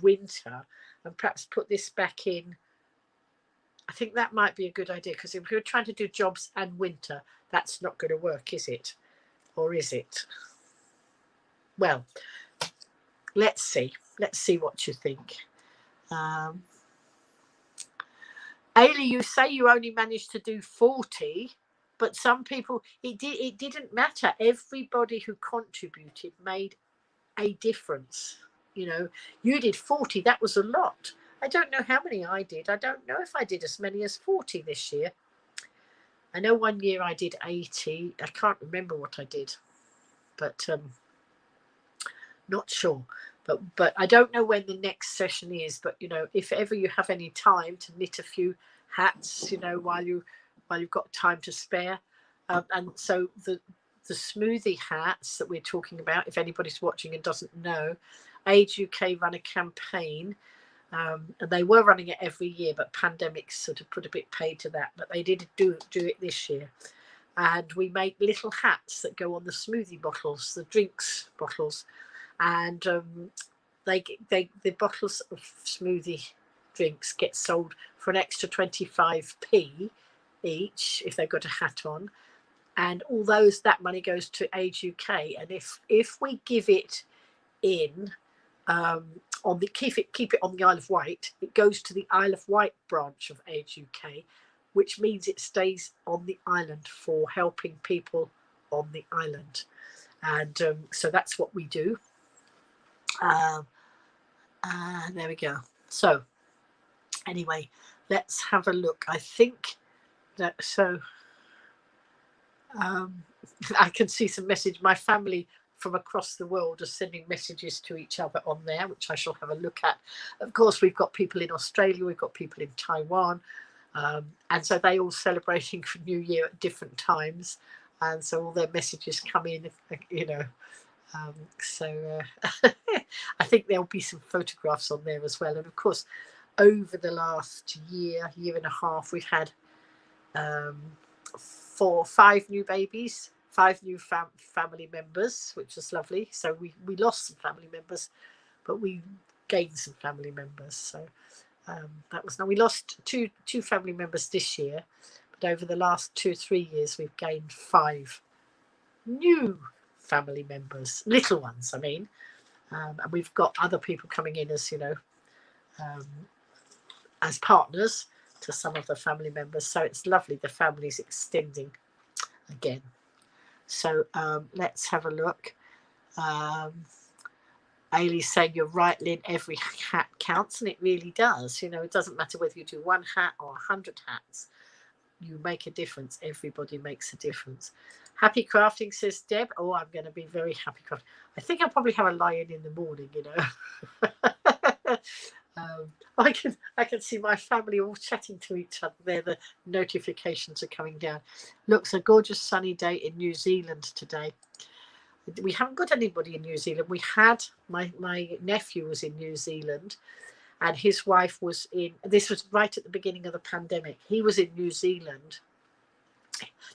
Speaker 3: winter and perhaps put this back in. I think that might be a good idea, because if we're trying to do jobs and winter, that's not going to work, is it? Or is it? Well, let's see. Let's see what you think. Ailey, you say you only managed to do 40, but some people, it didn't matter. Everybody who contributed made a difference. You know, you did 40. That was a lot. I don't know how many I did. I don't know if I did as many as 40 this year. I know one year I did 80. I can't remember what I did, but not sure. But I don't know when the next session is. But you know, if ever you have any time to knit a few hats, you know, while you've got time to spare, and so the smoothie hats that we're talking about, if anybody's watching and doesn't know, AIDS UK run a campaign And they were running it every year, but pandemics sort of put a bit paid to that. But they did do it this year. And we make little hats that go on the smoothie bottles, the drinks bottles. And the bottles of smoothie drinks get sold for an extra 25p each if they've got a hat on. And all that money goes to Age UK. And if we give it in keep it on the Isle of Wight, it goes to the Isle of Wight branch of Age UK, which means it stays on the island for helping people on the island. And so that's what we do. There we go. So anyway, let's have a look. I think that I can see some message. My family from across the world are sending messages to each other on there, which I shall have a look at. Of course, we've got people in Australia, we've got people in Taiwan, and so they all celebrating for New Year at different times, and so all their messages come in, you know. I think there'll be some photographs on there as well. And of course, over the last year and a half, we've had 5 new babies, 5 new family members, which was lovely. So we lost some family members, but we gained some family members. So that was nice. We lost two family members this year, but over the last 2-3 years, we've gained 5 new family members, little ones, I mean. And we've got other people coming in as, you know, as partners to some of the family members. So it's lovely. The family's extending again. So let's have a look. Ailey's saying, you're right, Lynn, every hat counts, and it really does. You know, it doesn't matter whether you do 1 hat or 100 hats. You make a difference. Everybody makes a difference. Happy crafting, says Deb. Oh, I'm going to be very happy crafting. I think I'll probably have a lie-in in the morning, you know. I can see my family all chatting to each other there. The notifications are coming down. Looks a gorgeous sunny day in New Zealand today. We haven't got anybody in New Zealand. We had my nephew was in New Zealand, and his wife was in. This was right at the beginning of the pandemic. He was in New Zealand.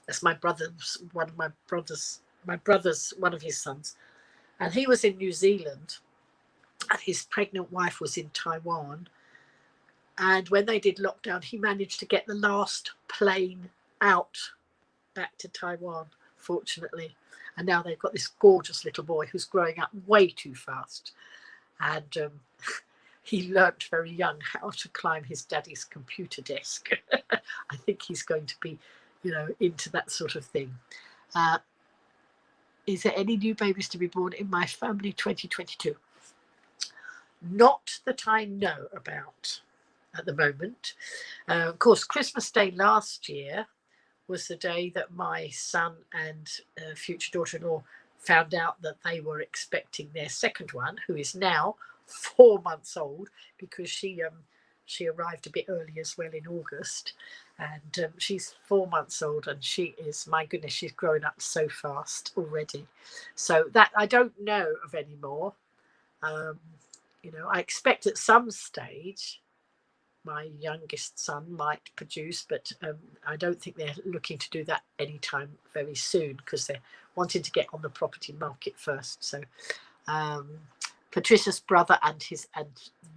Speaker 3: That's my brother's one of his sons, and he was in New Zealand, and his pregnant wife was in Taiwan. And when they did lockdown, he managed to get the last plane out back to Taiwan, fortunately. And now they've got this gorgeous little boy who's growing up way too fast. And he learnt very young how to climb his daddy's computer desk. I think he's going to be, you know, into that sort of thing. Is there any new babies to be born in my family 2022? Not that I know about at the moment. Of course, Christmas Day last year was the day that my son and future daughter-in-law found out that they were expecting their second one, who is now 4 months old, because she arrived a bit early as well in August, and she's 4 months old, and she is, my goodness, she's grown up so fast already. So that I don't know of any more. You know, I expect at some stage my youngest son might produce, but I don't think they're looking to do that anytime very soon, because they're wanting to get on the property market first. So Patricia's brother and his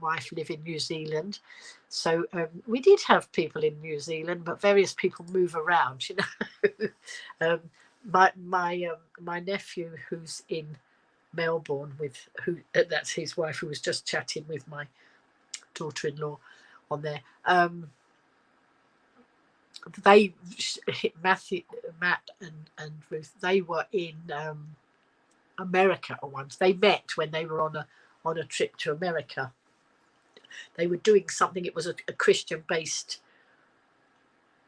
Speaker 3: wife live in New Zealand. So we did have people in New Zealand, but various people move around, you know. My nephew, who's in Melbourne with that's his wife, who was just chatting with my daughter-in-law on there. They Matt and Ruth, they were in America at once. They met when they were on a trip to America. They were doing something. It was a Christian-based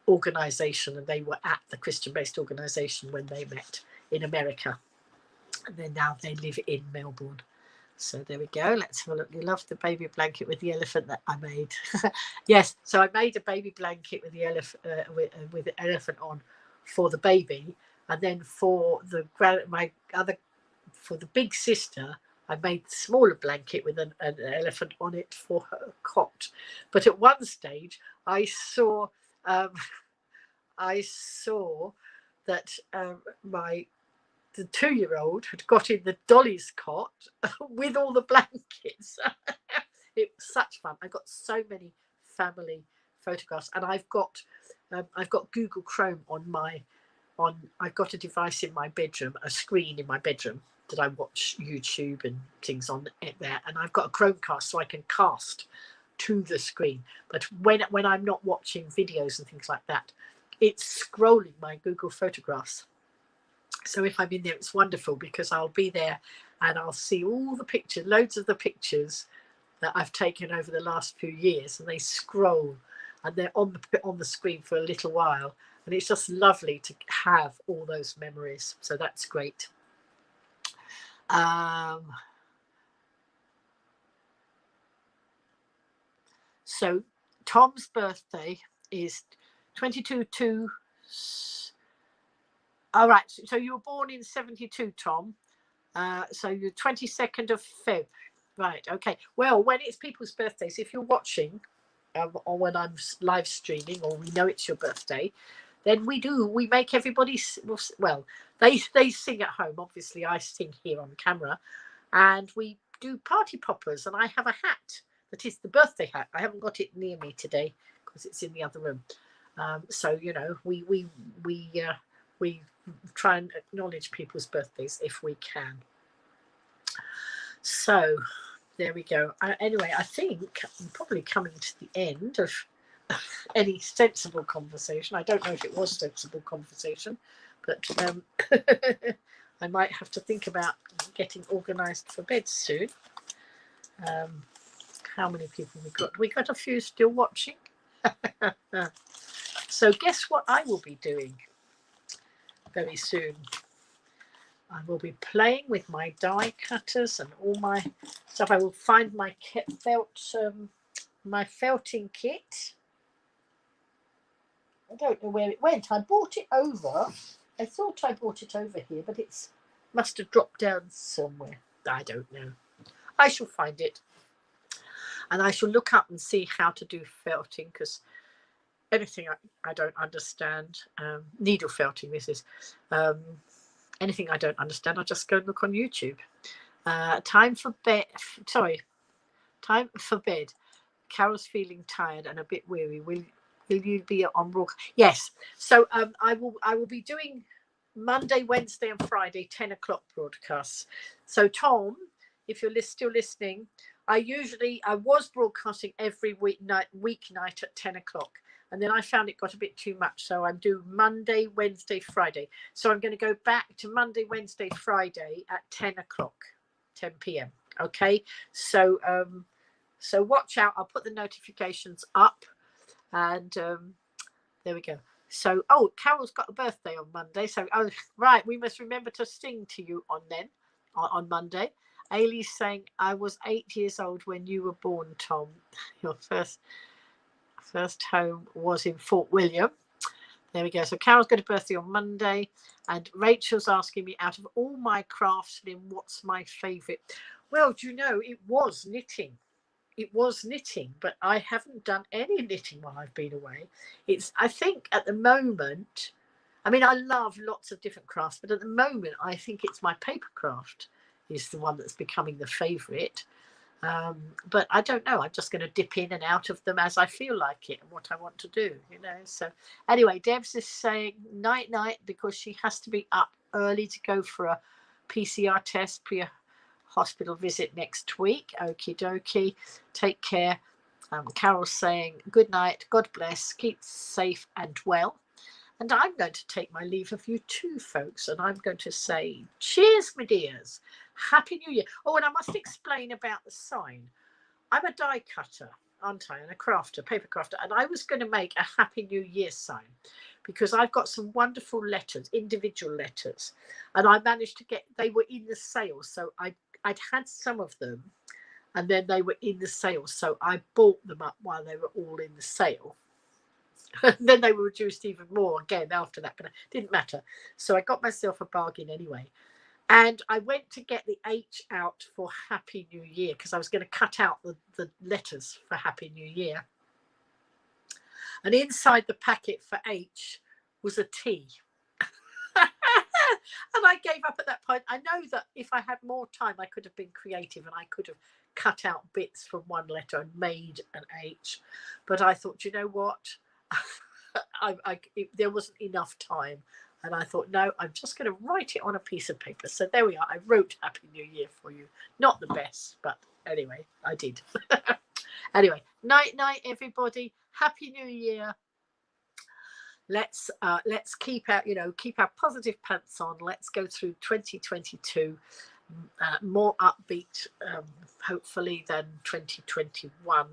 Speaker 3: organization, and they were at the Christian-based organization when they met in America. And then now they live in Melbourne. So there we go. Let's have a look. You love the baby blanket with the elephant that I made. Yes, so I made a baby blanket with the with the elephant on for the baby, and then for the big sister, I made the smaller blanket with an elephant on it for her cot. But at one stage, I saw that the 2-year-old had got in the dolly's cot with all the blankets. It was such fun. I got so many family photographs, and I've got Google Chrome I've got a device in my bedroom, a screen in my bedroom that I watch YouTube and things on it there, and I've got a Chromecast so I can cast to the screen. But when I'm not watching videos and things like that, it's scrolling my Google photographs. So if I'm in there, it's wonderful because I'll be there and I'll see all the pictures, loads of the pictures that I've taken over the last few years, and they scroll and they're on the screen for a little while, and it's just lovely to have all those memories. So that's great. So Tom's birthday is 22 all right, so you were born in 72, Tom. So you're 22nd of Feb. Right, okay. Well, when it's people's birthdays, if you're watching or when I'm live streaming, or we know it's your birthday, then we make everybody, well, they sing at home. Obviously, I sing here on camera, and we do party poppers, and I have a hat that is the birthday hat. I haven't got it near me today because it's in the other room. So, you know, we try and acknowledge people's birthdays if we can. So there we go. Anyway, I think I'm probably coming to the end of any sensible conversation. I don't know if it was sensible conversation, but I might have to think about getting organised for bed soon. How many people we got? We got a few still watching. So guess what I will be doing very soon? I will be playing with my die cutters and all my stuff. I will find my felting kit. I don't know where it went. I bought it over. I thought I bought it over here, but it must have dropped down somewhere. I don't know. I shall find it. And I shall look up and see how to do felting, because anything I don't understand, needle felting this is, anything I don't understand, I'll just go and look on YouTube. Time for bed. Carol's feeling tired and a bit weary. Will you be on broadcast? Yes. So I will be doing Monday, Wednesday, and Friday 10 o'clock broadcasts. So Tom, if you're still listening, I was broadcasting every weeknight at 10 o'clock. And then I found it got a bit too much. So I'm doing Monday, Wednesday, Friday. So I'm going to go back to Monday, Wednesday, Friday at 10 o'clock, 10 p.m. Okay. So watch out. I'll put the notifications up. And there we go. So, Carol's got a birthday on Monday. So, right. We must remember to sing to you on Monday. Ailey's saying, I was 8 years old when you were born, Tom. Your first home was in Fort William. There we go. So Carol's got a birthday on Monday, and Rachel's asking me, out of all my crafts, Lynn, what's my favourite? Well, do you know, it was knitting. But I haven't done any knitting while I've been away. I think at the moment, I mean, I love lots of different crafts, but at the moment, I think it's my paper craft is the one that's becoming the favourite. But I don't know. I'm just going to dip in and out of them as I feel like it and what I want to do, you know. So anyway, Debs is saying night because she has to be up early to go for a PCR test pre-hospital visit next week. Okie dokie. Take care. Carol's saying good night. God bless. Keep safe and well. And I'm going to take my leave of you too, folks. And I'm going to say cheers, my dears. Happy New Year. Oh, and I must explain about the sign. I'm a die cutter, aren't I? And a crafter, paper crafter. And I was going to make a Happy New Year sign because I've got some wonderful letters, individual letters. And I managed to they were in the sale. So I'd had some of them and then they were in the sale. So I bought them up while they were all in the sale. Then they were reduced even more again after that, but it didn't matter. So I got myself a bargain anyway. And I went to get the H out for Happy New Year because I was going to cut out the letters for Happy New Year. And inside the packet for H was a T. And I gave up at that point. I know that if I had more time, I could have been creative and I could have cut out bits from one letter and made an H. But I thought, you know what? There wasn't enough time. And I thought, no, I'm just going to write it on a piece of paper. So there we are. I wrote Happy New Year for you. Not the best, but anyway, I did. Anyway, night, everybody. Happy New Year. Let's keep our positive pants on. Let's go through 2022 more upbeat, hopefully, than 2021.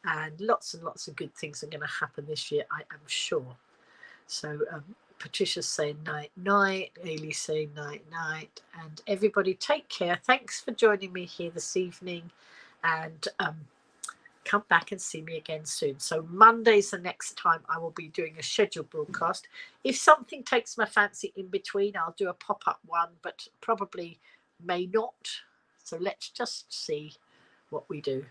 Speaker 3: And lots of good things are going to happen this year, I am sure. So Patricia's saying night, Ailey's saying night, and everybody take care. Thanks for joining me here this evening, and come back and see me again soon. So Monday's the next time I will be doing a scheduled broadcast. If something takes my fancy in between, I'll do a pop-up one, but probably may not. So let's just see what we do.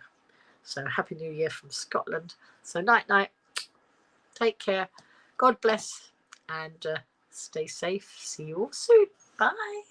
Speaker 3: So Happy New Year from Scotland. So night. Take care. God bless, and stay safe. See you all soon. Bye.